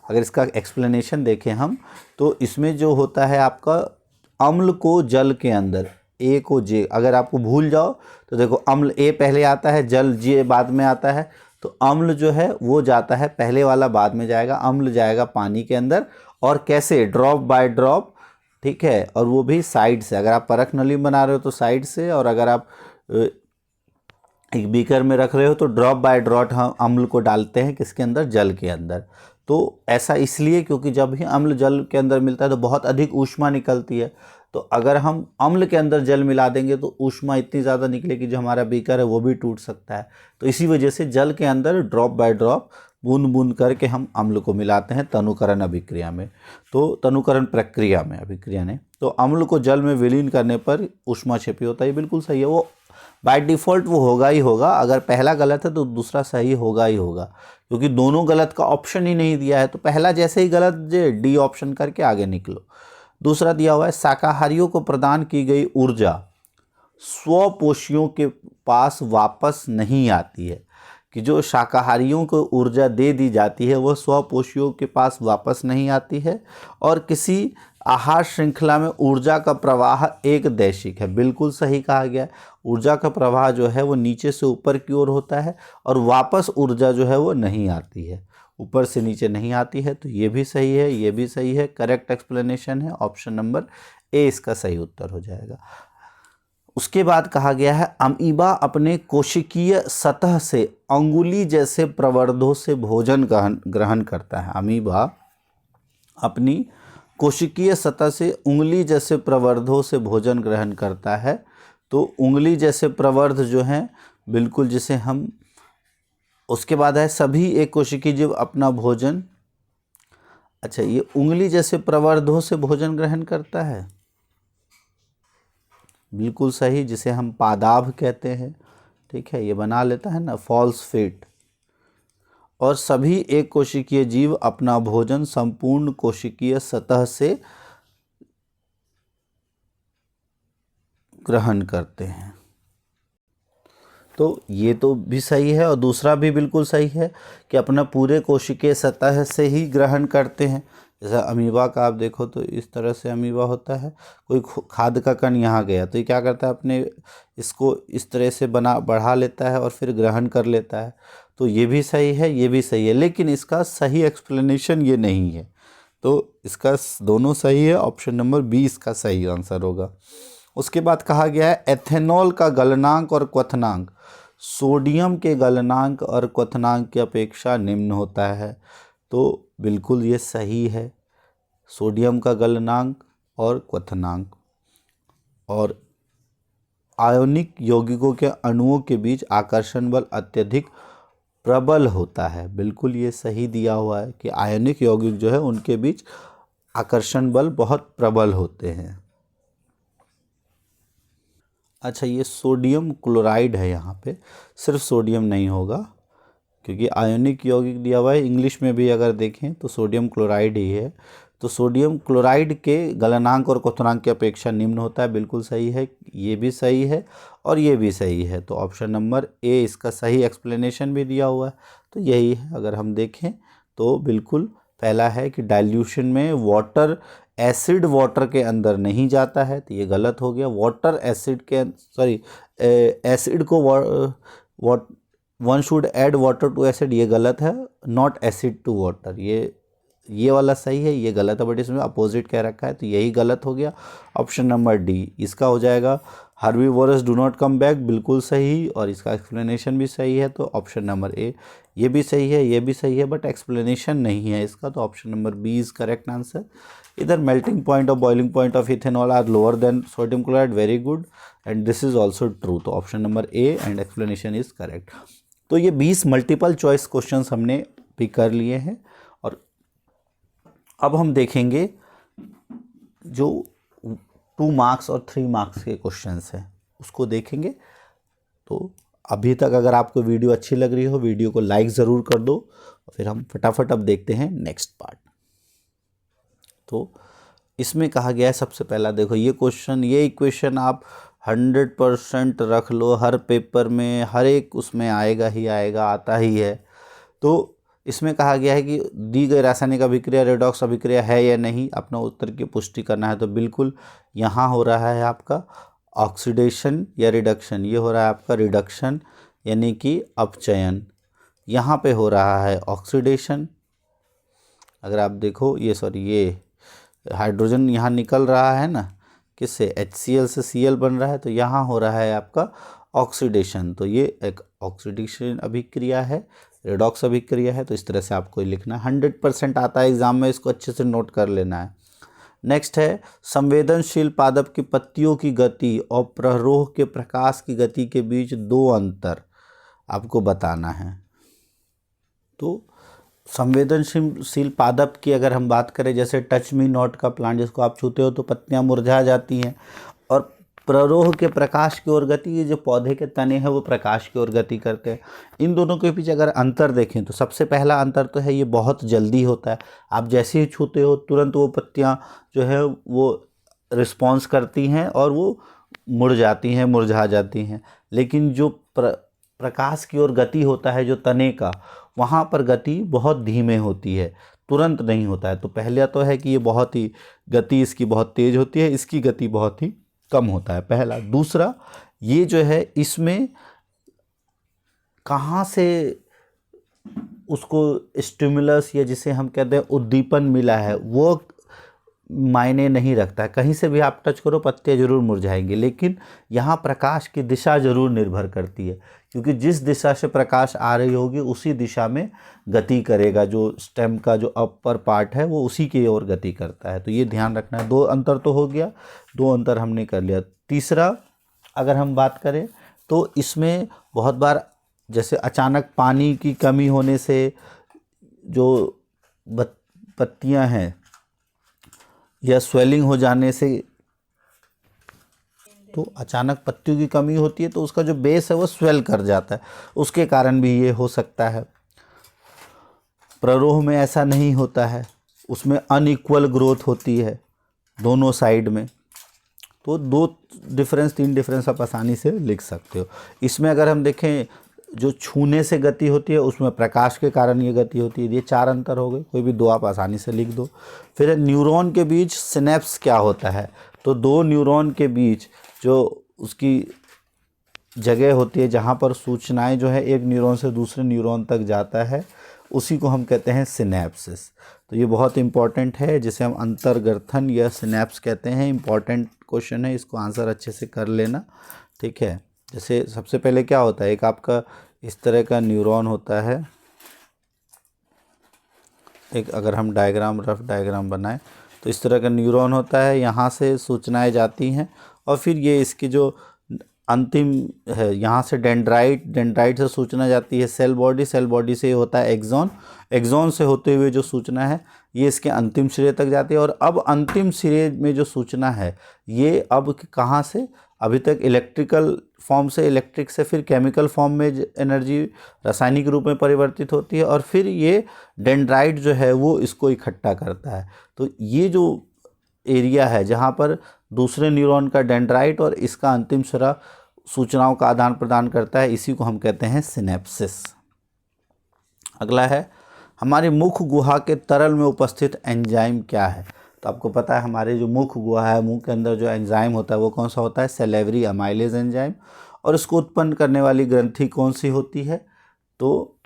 अगर इसका एक्सप्लेनेशन देखें हम, तो इसमें जो होता है आपका अम्ल को जल के अंदर, ए को जे, अगर आपको भूल जाओ तो देखो अम्ल ए पहले आता है, जल जे बाद में आता है। तो अम्ल जो है वो जाता है पहले वाला बाद में जाएगा, अम्ल जाएगा पानी के अंदर, और कैसे? ड्रॉप बाय ड्रॉप, ठीक है। और वो भी साइड से, अगर आप परख नली बना रहे हो तो साइड से, और अगर आप एक बीकर में रख रहे हो तो ड्रॉप बाय ड्रॉप हम अम्ल को डालते हैं किसके अंदर? जल के अंदर। तो ऐसा इसलिए क्योंकि जब भी अम्ल जल के अंदर मिलता है तो बहुत अधिक ऊष्मा निकलती है। तो अगर हम अम्ल के अंदर जल मिला देंगे तो ऊष्मा इतनी ज़्यादा निकलेगी जो हमारा बीकर है वो भी टूट सकता है। तो इसी वजह से जल के अंदर ड्रॉप बाय ड्रॉप, बूंद बूंद करके हम अम्ल को मिलाते हैं तनुकरण अभिक्रिया में। तो तनुकरण प्रक्रिया में, अभिक्रिया ने, तो अम्ल को जल में विलीन करने पर ऊष्मा क्षेपी होता है। बिल्कुल सही है। वो बाय डिफ़ॉल्ट वो होगा ही होगा, अगर पहला गलत है तो दूसरा सही होगा ही होगा, क्योंकि दोनों गलत का ऑप्शन ही नहीं दिया है। तो पहला जैसे ही गलत, जे डी ऑप्शन करके आगे निकलो। दूसरा दिया हुआ है शाकाहारियों को प्रदान की गई ऊर्जा स्वपोषियों के पास वापस नहीं आती है, कि जो शाकाहारियों को ऊर्जा दे दी जाती है वह स्वपोषियों के पास वापस नहीं आती है, और किसी आहार श्रृंखला में ऊर्जा का प्रवाह एक दैशिक है। बिल्कुल सही कहा गया है। ऊर्जा का प्रवाह जो है वो नीचे से ऊपर की ओर होता है, और वापस ऊर्जा जो है वो नहीं आती है, ऊपर से नीचे नहीं आती है। तो ये भी सही है, ये भी सही है, करेक्ट एक्सप्लेनेशन है। ऑप्शन नंबर ए इसका सही उत्तर हो जाएगा। उसके बाद कहा गया है अमीबा अपने कोशिकीय सतह से अंगुली जैसे प्रवर्धों से भोजन ग्रहण करता है। अमीबा अपनी कोशिकीय सतह से उंगली जैसे प्रवर्धों से भोजन ग्रहण करता है। तो उंगली जैसे प्रवर्ध जो हैं, बिल्कुल जिसे हम, उसके बाद है सभी एक कोशिकीय जीव अपना भोजन, अच्छा ये उंगली जैसे प्रवर्धों से भोजन ग्रहण करता है, बिल्कुल सही, जिसे हम पादाभ कहते हैं। ठीक है, ये बना लेता है ना, फॉल्स फिट। और सभी एक कोशिकीय जीव अपना भोजन संपूर्ण कोशिकीय सतह से ग्रहण करते हैं। तो ये तो भी सही है, और दूसरा भी बिल्कुल सही है कि अपना पूरे कोशिकीय सतह से ही ग्रहण करते हैं। जैसा अमीबा का आप देखो तो इस तरह से अमीबा होता है, कोई खाद्य का कण यहाँ गया तो ये क्या करता है, अपने इसको इस तरह से बढ़ा लेता है और फिर ग्रहण कर लेता है। तो ये भी सही है, ये भी सही है, लेकिन इसका सही एक्सप्लेनेशन ये नहीं है। तो इसका दोनों सही है, ऑप्शन नंबर बी इसका सही आंसर होगा। उसके बाद कहा गया है एथेनॉल का गलनांक और क्वथनांक सोडियम के गलनांक और क्वथनांक की अपेक्षा निम्न होता है। तो बिल्कुल ये सही है, सोडियम का गलनांक और क्वथनांक। और आयोनिक यौगिकों के अणुओं के बीच आकर्षण बल अत्यधिक प्रबल होता है। बिल्कुल ये सही दिया हुआ है कि आयोनिक यौगिक जो है उनके बीच आकर्षण बल बहुत प्रबल होते हैं। अच्छा, ये सोडियम क्लोराइड है, यहाँ पे सिर्फ सोडियम नहीं होगा, क्योंकि आयोनिक यौगिक दिया हुआ है। इंग्लिश में भी अगर देखें तो सोडियम क्लोराइड ही है। तो सोडियम क्लोराइड के गलनांक और क्वथनांक की अपेक्षा निम्न होता है, बिल्कुल सही है, ये भी सही है और ये भी सही है। तो ऑप्शन नंबर ए इसका सही एक्सप्लेनेशन भी दिया हुआ है। तो यही है, अगर हम देखें तो बिल्कुल पहला है कि डाइल्यूशन में वाटर एसिड वाटर के अंदर नहीं जाता है, तो ये गलत हो गया। वाटर एसिड के, सॉरी, एसिड को one should add water to acid, ये गलत है। नॉट एसिड टू वाटर, ये वाला सही है, ये गलत है, बट इसमें अपोजिट कह रखा है, तो यही गलत हो गया। ऑप्शन नंबर डी इसका हो जाएगा। Herbivores do not come back, बिल्कुल सही, और इसका एक्सप्लेनेशन भी सही है। तो ऑप्शन नंबर ए ये भी सही है, ये भी सही है, बट एक्सप्लेनेशन नहीं है इसका। तो option number B is correct answer. इधर मेल्टिंग पॉइंट और boiling point of ethanol are lower than sodium chloride, very good, and this is also true. तो option number A and explanation is correct. तो ये 20 मल्टीपल चॉइस क्वेश्चंस हमने भी कर लिए हैं, और अब हम देखेंगे जो 2 मार्क्स और 3 मार्क्स के क्वेश्चंस हैं, उसको देखेंगे। तो अभी तक अगर आपको वीडियो अच्छी लग रही हो, वीडियो को लाइक ज़रूर कर दो, और फिर हम फटाफट अब देखते हैं नेक्स्ट पार्ट। तो इसमें कहा गया है, सबसे पहला देखो ये क्वेश्चन, ये इक्वेशन आप 100% रख लो, हर पेपर में हर एक उसमें आएगा ही आएगा, आता ही है। तो इसमें कहा गया है कि दी गई रासायनिक अभिक्रिया रेडॉक्स अभिक्रिया है या नहीं, अपना उत्तर की पुष्टि करना है। तो बिल्कुल यहाँ हो रहा है आपका ऑक्सीडेशन या रिडक्शन, ये हो रहा है आपका रिडक्शन यानी कि अपचयन। यहाँ पे हो रहा है ऑक्सीडेशन। अगर आप देखो ये, सॉरी, ये हाइड्रोजन यहाँ निकल रहा है ना, किससे, HCl से Cl बन रहा है, तो यहाँ हो रहा है आपका ऑक्सीडेशन। तो ये एक ऑक्सीडेशन अभिक्रिया है, रेडॉक्स अभिक्रिया है। तो इस तरह से आपको लिखना है, 100% आता है एग्जाम में, इसको अच्छे से नोट कर लेना है। नेक्स्ट है संवेदनशील पादप की पत्तियों की गति और प्ररोह के प्रकाश की गति के बीच 2 अंतर आपको बताना है। तो संवेदनशील पादप की अगर हम बात करें, जैसे टच मी नॉट का प्लांट, जिसको आप छूते हो तो पत्तियां मुरझा जाती हैं, और प्ररोह के प्रकाश की ओर गति, ये जो पौधे के तने हैं वो प्रकाश की ओर गति करते हैं। इन दोनों के बीच अगर अंतर देखें तो सबसे पहला अंतर तो है ये बहुत जल्दी होता है, आप जैसे ही छूते हो तुरंत वो पत्तियां जो है वो रिस्पॉन्स करती हैं और वो मुड़ जाती हैं, मुरझा जाती हैं। लेकिन जो प्रकाश की ओर गति होता है जो तने का, वहाँ पर गति बहुत धीमे होती है, तुरंत नहीं होता है। तो पहला तो है कि ये बहुत ही गति इसकी बहुत तेज़ होती है, इसकी गति बहुत ही कम होता है, पहला। दूसरा, ये जो है इसमें कहाँ से उसको स्टिमुलस या जिसे हम कहते हैं उद्दीपन मिला है वो मायने नहीं रखता है। कहीं से भी आप टच करो पत्तियाँ जरूर मुरझाएंगी, लेकिन यहाँ प्रकाश की दिशा जरूर निर्भर करती है, क्योंकि जिस दिशा से प्रकाश आ रही होगी उसी दिशा में गति करेगा। जो स्टेम का जो अपर पार्ट है वो उसी की ओर गति करता है। तो ये ध्यान रखना है। 2 अंतर तो हो गया, 2 अंतर हमने कर लिया। तीसरा अगर हम बात करें तो इसमें बहुत बार जैसे अचानक पानी की कमी होने से जो पत्तियाँ हैं या स्वेलिंग हो जाने से, तो अचानक पत्तियों की कमी होती है तो उसका जो बेस है वो स्वेल कर जाता है, उसके कारण भी ये हो सकता है। प्ररोह में ऐसा नहीं होता है, उसमें अनइक्वल ग्रोथ होती है दोनों साइड में। तो 2 डिफरेंस 3 डिफरेंस आप आसानी से लिख सकते हो। इसमें अगर हम देखें जो छूने से गति होती है उसमें प्रकाश के कारण ये गति होती है। ये 4 अंतर हो गए, कोई भी 2 आप आसानी से लिख दो। फिर न्यूरॉन के बीच सिनेप्स क्या होता है, तो 2 न्यूरॉन के बीच जो उसकी जगह होती है जहाँ पर सूचनाएं जो है एक न्यूरॉन से दूसरे न्यूरॉन तक जाता है, उसी को हम कहते हैं सिनेप्सिस। तो ये बहुत इंपॉर्टेंट है, जिसे हम अंतर्ग्रथन या सिनेप्स कहते हैं। इंपॉर्टेंट क्वेश्चन है, इसको आंसर अच्छे से कर लेना, ठीक है। जैसे सबसे पहले क्या होता है, एक आपका इस तरह का न्यूरॉन होता है, एक अगर हम डायग्राम रफ डायग्राम बनाएं तो इस तरह का न्यूरॉन होता है, यहाँ से सूचनाएं जाती हैं और फिर ये इसकी जो अंतिम है यहाँ से डेंड्राइट से सूचना जाती है सेल बॉडी से होता है एक्सॉन से होते हुए जो सूचना है ये इसके अंतिम सिरे तक जाती है। और अब अंतिम सिरे में जो सूचना है ये अब कहाँ से, अभी तक इलेक्ट्रिकल फॉर्म से, इलेक्ट्रिक से फिर केमिकल फॉर्म में एनर्जी रासायनिक रूप में परिवर्तित होती है और फिर ये डेंड्राइट जो है वो इसको इकट्ठा करता है। तो ये जो एरिया है जहाँ पर दूसरे न्यूरॉन का डेंड्राइट और इसका अंतिम सिरा सूचनाओं का आदान प्रदान करता है, इसी को हम कहते हैं सिनेप्सिस। अगला है हमारी मुख गुहा के तरल में उपस्थित एंजाइम क्या है। तो आपको पता है हमारे जो मुख गुहा है, मुंह के अंदर जो एंजाइम होता है वो कौन सा होता है, सैलिवरी अमाइलेज एंजाइम। और इसको उत्पन्न करने वाली ग्रंथि कौन सी होती है, तो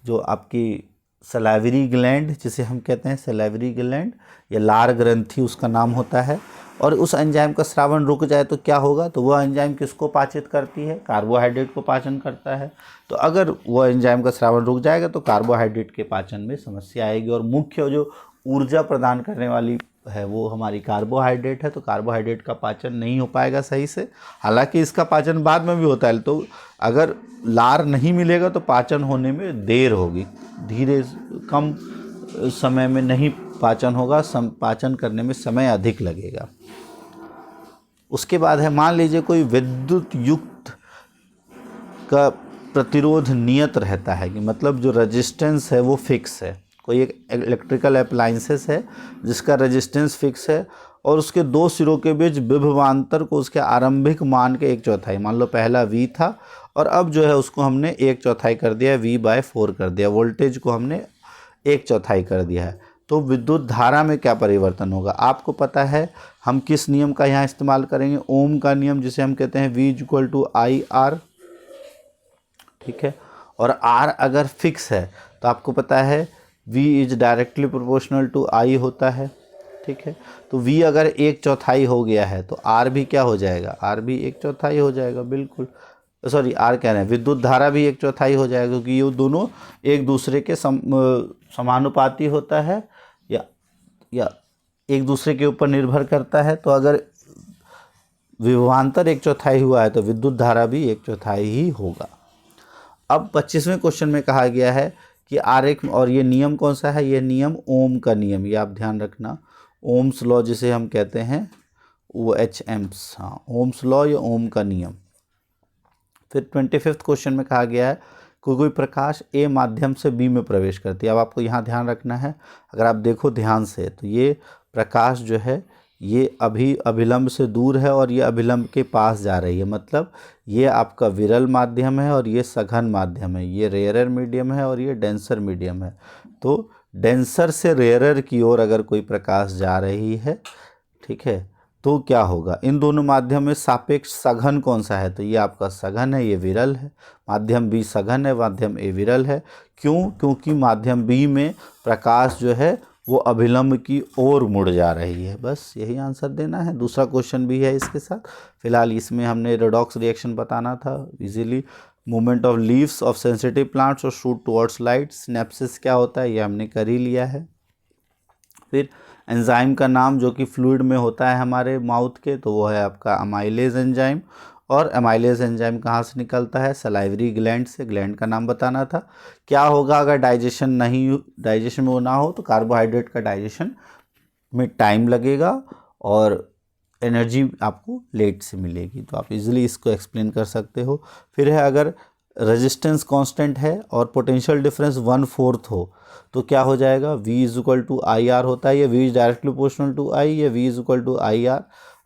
जो आपकी सलाइवरी ग्लैंड जिसे हम कहते हैं सलाइवरी ग्लैंड या लार ग्रंथि उसका नाम होता है। और उस एंजाइम का स्रावन रुक जाए तो क्या होगा, तो वह एंजाइम किसको पाचित करती है, कार्बोहाइड्रेट को पाचन करता है। तो अगर वह एंजाइम का स्रावन रुक जाएगा तो कार्बोहाइड्रेट के पाचन में समस्या आएगी। और मुख्य जो ऊर्जा प्रदान करने वाली है वो हमारी कार्बोहाइड्रेट है, तो कार्बोहाइड्रेट का पाचन नहीं हो पाएगा सही से। हालांकि इसका पाचन बाद में भी होता है, तो अगर लार नहीं मिलेगा तो पाचन होने में देर होगी, धीरे कम समय में नहीं पाचन होगा, पाचन करने में समय अधिक लगेगा। उसके बाद है मान लीजिए कोई विद्युत युक्त का प्रतिरोध नियत रहता है, कि मतलब जो रेजिस्टेंस है वो फिक्स है। कोई एक इलेक्ट्रिकल अप्लायंसेस है जिसका रेजिस्टेंस फिक्स है और उसके 2 सिरों के बीच विभवांतर को उसके आरंभिक मान के 1/4, मान लो पहला V था और अब जो है उसको हमने 1/4 कर दिया, V/4 कर दिया, वोल्टेज को हमने 1/4 कर दिया है। तो विद्युत धारा में क्या परिवर्तन होगा, आपको पता है हम किस नियम का यहाँ इस्तेमाल करेंगे, ओम का नियम, जिसे हम कहते हैं V = IR, ठीक है। और R अगर फिक्स है तो आपको पता है V is directly proportional to I होता है, ठीक है। तो V अगर 1/4 हो गया है तो R भी क्या हो जाएगा, R भी 1/4 हो जाएगा, बिल्कुल। सॉरी R कह रहे हैं, विद्युत धारा भी 1/4 हो जाएगा, क्योंकि ये दोनों एक दूसरे के समानुपाती होता है या एक दूसरे के ऊपर निर्भर करता है। तो अगर विभवांतर 1/4 हुआ है तो विद्युत धारा भी 1/4 ही होगा। अब 25वें क्वेश्चन में कहा गया है कि आरेख, और ये नियम कौन सा है, ये नियम ओम का नियम, ये आप ध्यान रखना, ओम्स लॉ जिसे हम कहते हैं, OHMs, हाँ, ओम्स लॉ या ओम का नियम। फिर 25वां क्वेश्चन में कहा गया है कोई प्रकाश ए माध्यम से बी में प्रवेश करती है। अब आपको यहाँ ध्यान रखना है, अगर आप देखो ध्यान से तो ये प्रकाश जो है ये अभी अभिलंब से दूर है और ये अभिलंब के पास जा रही है, मतलब ये आपका विरल माध्यम है और ये सघन माध्यम है, ये रेयरर मीडियम है और ये डेंसर मीडियम है। तो डेंसर से रेयरर की ओर अगर कोई प्रकाश जा रही है, ठीक है, तो क्या होगा, इन दोनों माध्यम में सापेक्ष सघन कौन सा है, तो ये आपका सघन है, ये विरल है। माध्यम बी सघन है, माध्यम ए विरल है। क्यों? क्योंकि माध्यम बी में प्रकाश जो है वो अभिलंब की ओर मुड़ जा रही है। बस यही आंसर देना है। दूसरा क्वेश्चन भी है इसके साथ। फिलहाल इसमें हमने रेडॉक्स रिएक्शन बताना था easily. Movement of leaves of sensitive plants और शूट टुवर्ड्स लाइट, सिनेप्सिस क्या होता है ये हमने कर ही लिया है। फिर एंजाइम का नाम जो कि फ्लूइड में होता है हमारे माउथ के, तो वो है आपका अमाइलेज एंजाइम। और अमाइलेज एंजाइम कहाँ से निकलता है, सलाइवरी ग्लैंड से। ग्लैंड का नाम बताना था। क्या होगा अगर डाइजेशन में वो ना हो, तो कार्बोहाइड्रेट का डाइजेशन में टाइम लगेगा और एनर्जी आपको लेट से मिलेगी। तो आप इजीली इसको एक्सप्लेन कर सकते हो। फिर है अगर रेजिस्टेंस कांस्टेंट है और पोटेंशियल डिफरेंस 1/4 हो, तो क्या हो जाएगा, V = IR होता है। ये V is directly proportional to I, ये V = IR।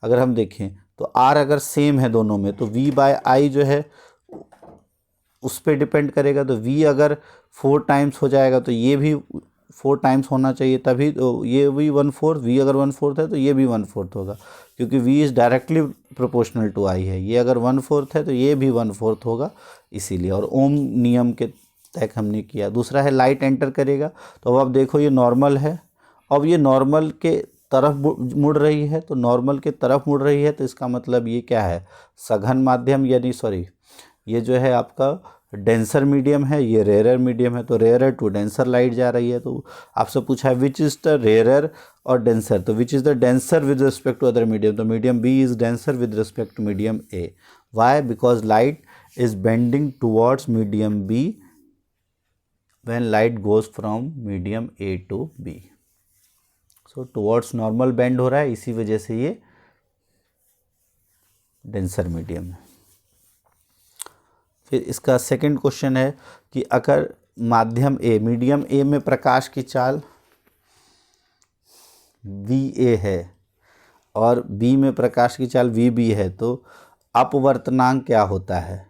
अगर हम देखें तो R अगर सेम है दोनों में, तो V/I जो है उस पर डिपेंड करेगा। तो V अगर 4 टाइम्स हो जाएगा तो ये भी 4 टाइम्स होना चाहिए, तभी तो ये भी 1/4। V अगर 1/4 है तो ये भी 1/4 होगा, क्योंकि V is directly proportional to I है। ये अगर 1/4 है तो ये भी 1/4 होगा, इसीलिए। और ओम नियम के तहत हमने किया। दूसरा है लाइट एंटर करेगा, तो अब आप देखो ये नॉर्मल है, अब ये नॉर्मल के तरफ मुड़ रही है, तो नॉर्मल के तरफ मुड़ रही है, तो इसका मतलब ये क्या है, सघन माध्यम, यानी सॉरी ये जो है आपका डेंसर मीडियम है, ये रेयरर मीडियम है। तो रेयरर टू डेंसर लाइट जा रही है। तो आपसे पूछा है विच इज़ द रेयरर और डेंसर, तो which is the denser with respect to other medium, तो medium B is denser with respect to medium A. Why? Because light is bending towards medium B when light goes from medium A to B. So towards normal bend हो रहा है, इसी वजह से ये डेंसर मीडियम है। फिर इसका सेकंड क्वेश्चन है कि अगर माध्यम ए, मीडियम ए में प्रकाश की चाल VA है और B में प्रकाश की चाल VB है, तो अपवर्तनांक क्या होता है,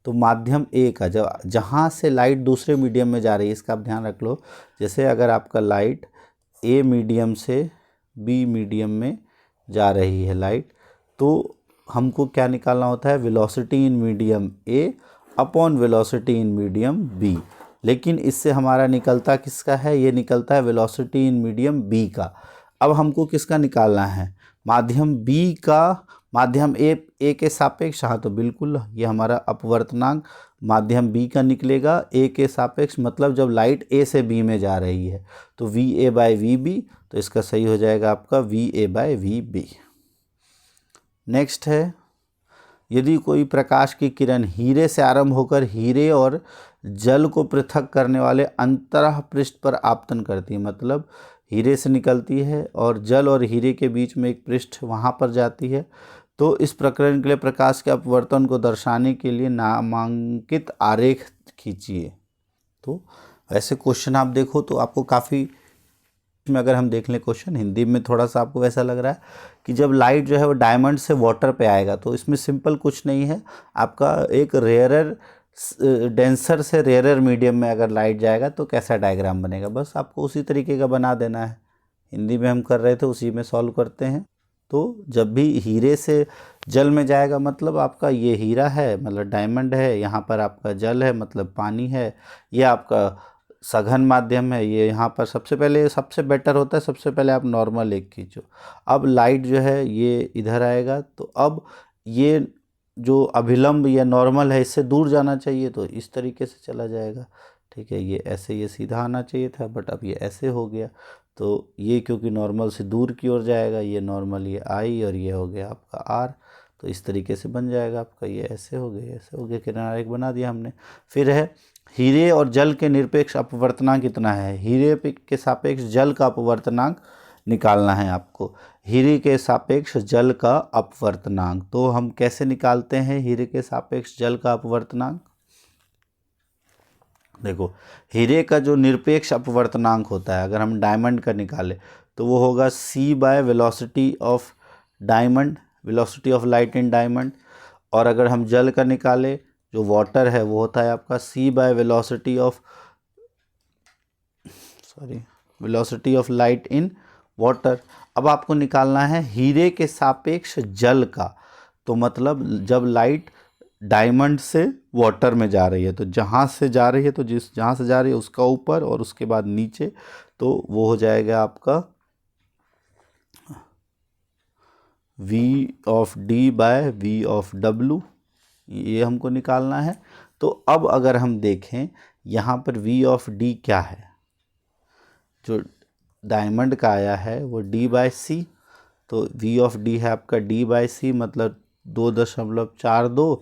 तो माध्यम ए का जहाँ से लाइट दूसरे मीडियम में जा रही है, इसका आप ध्यान रख लो। जैसे अगर आपका लाइट ए मीडियम से बी मीडियम में जा रही है लाइट, तो हमको क्या निकालना होता है, velocity in medium A upon velocity in medium B. लेकिन इससे हमारा निकलता किसका है, ये निकलता है वेलोसिटी इन मीडियम बी का। अब हमको किसका निकालना है, माध्यम बी का माध्यम ए के सापेक्ष। हाँ, तो बिल्कुल ये हमारा अपवर्तनांक माध्यम बी का निकलेगा ए के सापेक्ष, मतलब जब लाइट ए से बी में जा रही है तो VA/VB, तो इसका सही हो जाएगा आपका VA/VB। नेक्स्ट है, यदि कोई प्रकाश की किरण हीरे से आरंभ होकर हीरे और जल को पृथक करने वाले अंतरः पृष्ठ पर आपतन करती है, मतलब हीरे से निकलती है और जल और हीरे के बीच में एक पृष्ठ वहाँ पर जाती है, तो इस प्रकरण के लिए प्रकाश के अपवर्तन को दर्शाने के लिए नामांकित आरेख खींचिए। तो वैसे क्वेश्चन आप देखो तो आपको काफ़ी में, अगर हम देख लें क्वेश्चन हिंदी में, थोड़ा सा आपको वैसा लग रहा है कि जब लाइट जो है वो डायमंड से वाटर पे आएगा, तो इसमें सिंपल कुछ नहीं है, आपका एक रेयरर डेंसर से रेयरर मीडियम में अगर लाइट जाएगा तो कैसा डायग्राम बनेगा, बस आपको उसी तरीके का बना देना है। हिंदी में हम कर रहे थे, उसी में सॉल्व करते हैं। तो जब भी हीरे से जल में जाएगा, मतलब आपका ये हीरा है, मतलब डायमंड है, यहाँ पर आपका जल है, मतलब पानी है, ये आपका सघन माध्यम है, ये यहाँ पर सबसे पहले सबसे बेटर होता है, सबसे पहले आप नॉर्मल एक खींचो। अब लाइट जो है ये इधर आएगा, तो अब ये जो अभिलंब या नॉर्मल है इससे दूर जाना चाहिए, तो इस तरीके से चला जाएगा, ठीक है। ये ऐसे, ये सीधा आना चाहिए था, बट अब ये ऐसे हो गया, तो ये क्योंकि नॉर्मल से दूर की ओर जाएगा, ये नॉर्मल ये I और ये हो गया आपका R, तो इस तरीके से बन जाएगा आपका, ये ऐसे हो गया, ऐसे हो गया, किनारा एक बना दिया हमने। फिर है हीरे और जल के निरपेक्ष अपवर्तनांक कितना है, हीरे के सापेक्ष जल का अपवर्तनांक निकालना है आपको। हीरे के सापेक्ष जल का अपवर्तनांक, तो हम कैसे निकालते हैं हीरे के सापेक्ष जल का अपवर्तनांक? देखो, हीरे का जो निरपेक्ष अपवर्तनांक होता है, अगर हम डायमंड का निकालें तो वो होगा c by velocity of diamond, velocity of light in diamond. और अगर हम जल का निकालें, जो वाटर है, वो होता है आपका c by velocity of light in water. अब आपको निकालना है हीरे के सापेक्ष जल का, तो मतलब जब लाइट डायमंड से वाटर में जा रही है, तो जहाँ से जा रही है, तो जहाँ से जा रही है उसका ऊपर और उसके बाद नीचे, तो वो हो जाएगा आपका v of d by v of w, ये हमको निकालना है। तो अब अगर हम देखें यहाँ पर v ऑफ d क्या है, जो डायमंड का आया है वो d बाय सी, तो v ऑफ d है आपका d बाय सी, मतलब 2.42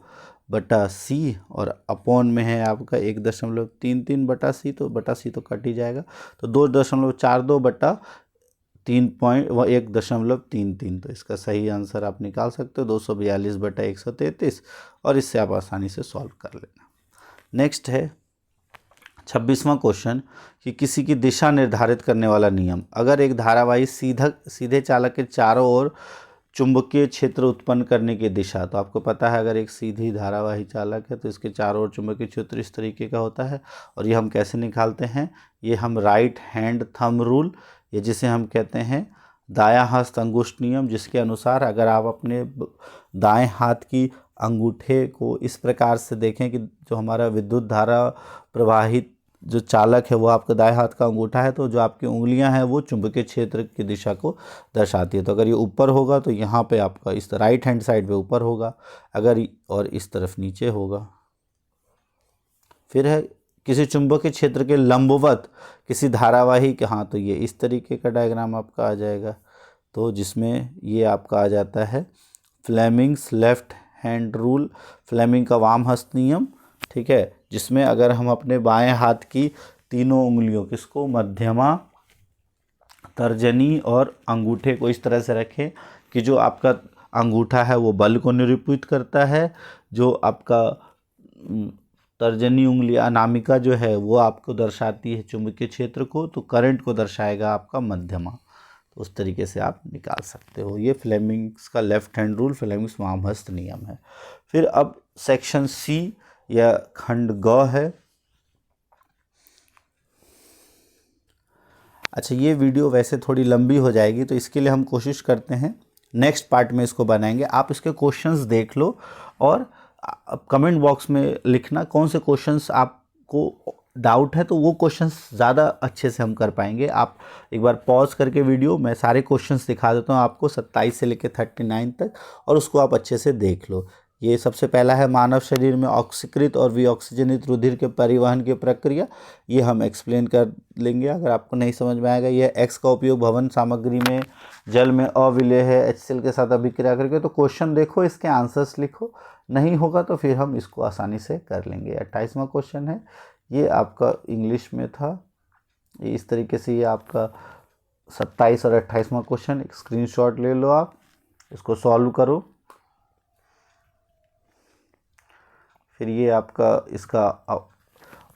बटा सी, और अपॉन में है आपका 1.33 बटा सी, तो बटा सी तो कट ही जाएगा, तो 2.42 बटा 1.33, तो इसका सही आंसर आप निकाल सकते हो 242 बटा 133, और इससे आप आसानी से सॉल्व कर लेना। नेक्स्ट है 26वां क्वेश्चन कि किसी की दिशा निर्धारित करने वाला नियम। अगर एक धारावाही सीधे चालक के चारों ओर चुंबकीय क्षेत्र उत्पन्न करने की दिशा, तो आपको पता है अगर एक सीधी धारावाही चालक है तो इसके चारों ओर चुंबकीय क्षेत्र इस तरीके का होता है। और ये हम कैसे निकालते हैं, ये हम राइट हैंड थंब रूल, ये जिसे हम कहते हैं दायां हस्त अंगुष्ठ नियम, जिसके अनुसार अगर आप अपने दाएं हाथ की अंगूठे को इस प्रकार से देखें कि जो हमारा विद्युत धारा प्रवाहित जो चालक है वो आपका दाएं हाथ का अंगूठा है, तो जो आपकी उंगलियां हैं वो चुंबकीय क्षेत्र की दिशा को दर्शाती है। तो अगर ये ऊपर होगा तो यहाँ पे आपका इस राइट हैंड साइड पे ऊपर होगा, अगर और इस तरफ नीचे होगा। फिर है किसी चुंबकीय क्षेत्र के लंबवत किसी धारावाही के, हाँ तो ये इस तरीके का डायग्राम आपका आ जाएगा, तो जिसमें ये आपका आ जाता है Fleming's left hand rule, Fleming का वाम हस्त नियम, ठीक है, जिसमें अगर हम अपने बाएं हाथ की तीनों उंगलियों, किसको, मध्यमा, तर्जनी और अंगूठे को इस तरह से रखें कि जो आपका अंगूठा है वो बल को निरूपित करता है, जो आपका तर्जनी उंगली अनामिका जो है वो आपको दर्शाती है चुंबकीय क्षेत्र को, तो करंट को दर्शाएगा आपका मध्यमा। तो उस तरीके से आप निकाल सकते हो। ये फ्लेमिंग्स का लेफ्ट हैंड रूल, फ्लेमिंग्स वाम हस्त नियम है। फिर अब सेक्शन सी या खंड ग है। अच्छा, ये वीडियो वैसे थोड़ी लंबी हो जाएगी, तो इसके लिए हम कोशिश करते हैं नेक्स्ट पार्ट में इसको बनाएंगे। आप इसके क्वेश्चंस देख लो और कमेंट बॉक्स में लिखना कौन से क्वेश्चंस आपको डाउट है, तो वो क्वेश्चंस ज़्यादा अच्छे से हम कर पाएंगे। आप एक बार पॉज करके वीडियो, मैं सारे क्वेश्चंस दिखा देता हूँ आपको 27 से लेकर 39 तक, और उसको आप अच्छे से देख लो। ये सबसे पहला है मानव शरीर में ऑक्सीकृत और विऑक्सीजनित रुधिर के परिवहन की प्रक्रिया, ये हम एक्सप्लेन कर लेंगे अगर आपको नहीं समझ में आएगा। यह एक्स का उपयोग भवन सामग्री में जल में अविलेय है HCl के साथ अभिक्रिया करके, तो क्वेश्चन देखो, इसके आंसर्स लिखो, नहीं होगा तो फिर हम इसको आसानी से कर लेंगे। 28वां क्वेश्चन है, ये आपका इंग्लिश में था, ये इस तरीके से, ये आपका 27 और 28वां क्वेश्चन, एक स्क्रीनशॉट ले लो, आप इसको सॉल्व करो। फिर ये आपका इसका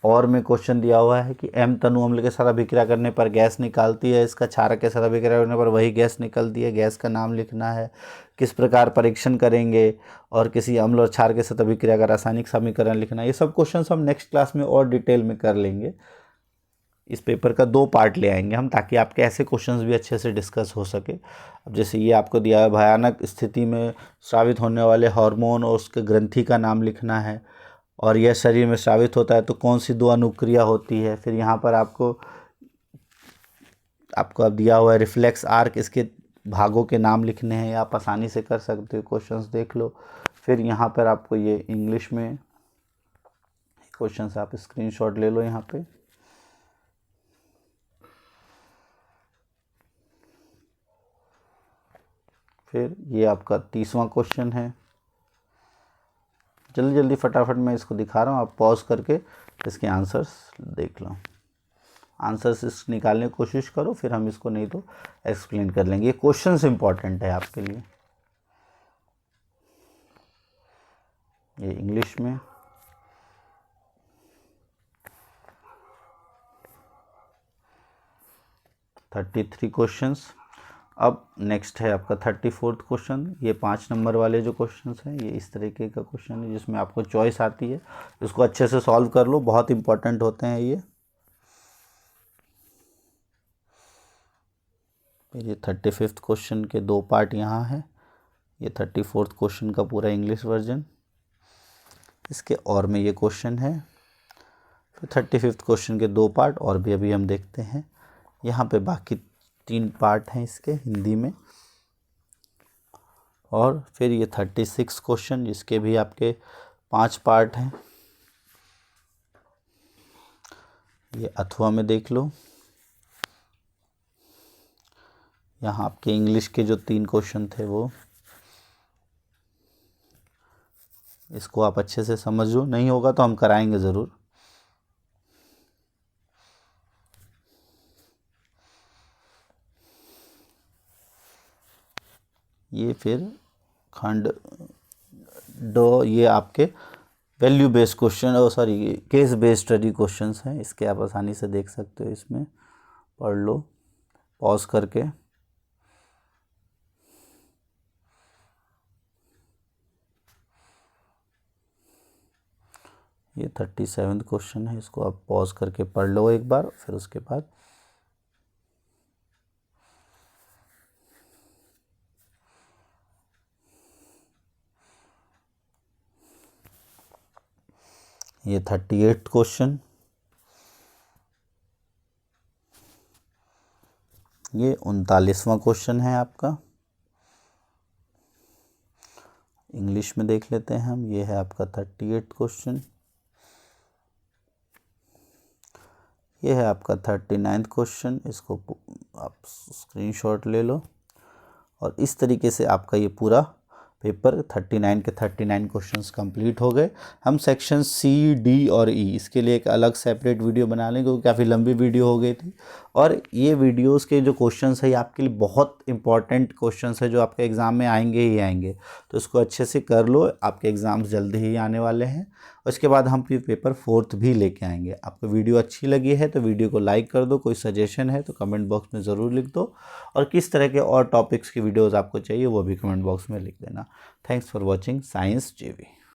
और में क्वेश्चन दिया हुआ है कि M तनु अम्ल के साथ अभिक्रिया करने पर गैस निकालती है, इसका क्षारक के साथ अभिक्रिया करने पर वही गैस निकलती है, गैस का नाम लिखना है, किस प्रकार परीक्षण करेंगे, और किसी अम्ल और क्षार के साथ अभिक्रिया का रासायनिक समीकरण लिखना। ये सब क्वेश्चन हम नेक्स्ट क्लास में और डिटेल में कर लेंगे। इस पेपर का 2 पार्ट ले आएंगे हम, ताकि आपके ऐसे क्वेश्चंस भी अच्छे से डिस्कस हो सके। अब जैसे ये आपको दिया है, भयानक स्थिति में स्रावित होने वाले हार्मोन और उसके ग्रंथि का नाम लिखना है, और यह शरीर में स्रावित होता है तो कौन सी 2 अनुक्रिया होती है। फिर यहाँ पर आपको अब दिया हुआ है रिफ्लेक्स आर्क, इसके भागों के नाम लिखने हैं, आप आसानी से कर सकते हो, क्वेश्चंस देख लो। फिर यहाँ पर आपको ये इंग्लिश में क्वेश्चंस, आप स्क्रीनशॉट ले लो यहाँ पे। फिर ये आपका 30वां क्वेश्चन है, जल्दी जल्दी फटाफट मैं इसको दिखा रहा हूँ, आप पॉज करके इसके आंसर्स देख लो। आंसर्स निकालने की कोशिश करो, फिर हम इसको नहीं तो एक्सप्लेन कर लेंगे। ये क्वेश्चंस इंपॉर्टेंट है आपके लिए। ये इंग्लिश में, थर्टी 33 क्वेश्चंस। अब नेक्स्ट है आपका 34th क्वेश्चन। ये 5 नंबर वाले जो क्वेश्चंस हैं, ये इस तरीके का क्वेश्चन है जिसमें आपको चॉइस आती है। इसको अच्छे से सॉल्व कर लो, बहुत इंपॉर्टेंट होते हैं ये। ये 35th क्वेश्चन के 2 पार्ट यहाँ है। ये 34th क्वेश्चन का पूरा इंग्लिश वर्जन, इसके और में ये क्वेश्चन है। फिर 35th क्वेश्चन के 2 पार्ट और भी अभी हम देखते हैं। यहाँ पे बाकी 3 पार्ट हैं इसके हिंदी में। और फिर ये 36 क्वेश्चन, जिसके भी आपके 5 पार्ट हैं। ये अथवा में देख लो। यहाँ आपके इंग्लिश के जो 3 क्वेश्चन थे वो, इसको आप अच्छे से समझो, नहीं होगा तो हम कराएंगे ज़रूर। ये फिर खंड दो, ये आपके वैल्यू बेस्ड क्वेश्चन, और sorry case based study questions हैं। इसके आप आसानी से देख सकते हो, इसमें पढ़ लो पॉज करके। ये 37 क्वेश्चन है, इसको आप पॉज करके पढ़ लो एक बार, फिर उसके बाद ये 38 क्वेश्चन। ये 39वां क्वेश्चन है आपका, इंग्लिश में देख लेते हैं हम। ये है आपका 38 क्वेश्चन। ये है आपका 39th क्वेश्चन, इसको आप स्क्रीनशॉट ले लो। और इस तरीके से आपका ये पूरा पेपर 39 के 39 क्वेश्चंस कंप्लीट हो गए। हम सेक्शन सी, डी और ई इसके लिए एक अलग सेपरेट वीडियो बना लेंगे, क्योंकि काफ़ी लंबी वीडियो हो गई थी। और ये वीडियोस के जो क्वेश्चंस है, ये आपके लिए बहुत इंपॉर्टेंट क्वेश्चंस है, जो आपके एग्ज़ाम में आएंगे ही आएंगे। तो इसको अच्छे से कर लो, आपके एग्ज़ाम्स जल्दी ही आने वाले हैं। और इसके बाद हम फिर पेपर 4th भी लेके आएंगे। आपको वीडियो अच्छी लगी है तो वीडियो को लाइक कर दो, कोई सजेशन है तो कमेंट बॉक्स में ज़रूर लिख दो, और किस तरह के और टॉपिक्स की वीडियोज़ आपको चाहिए वो भी कमेंट बॉक्स में लिख देना। थैंक्स फॉर वॉचिंग साइंस जीवी।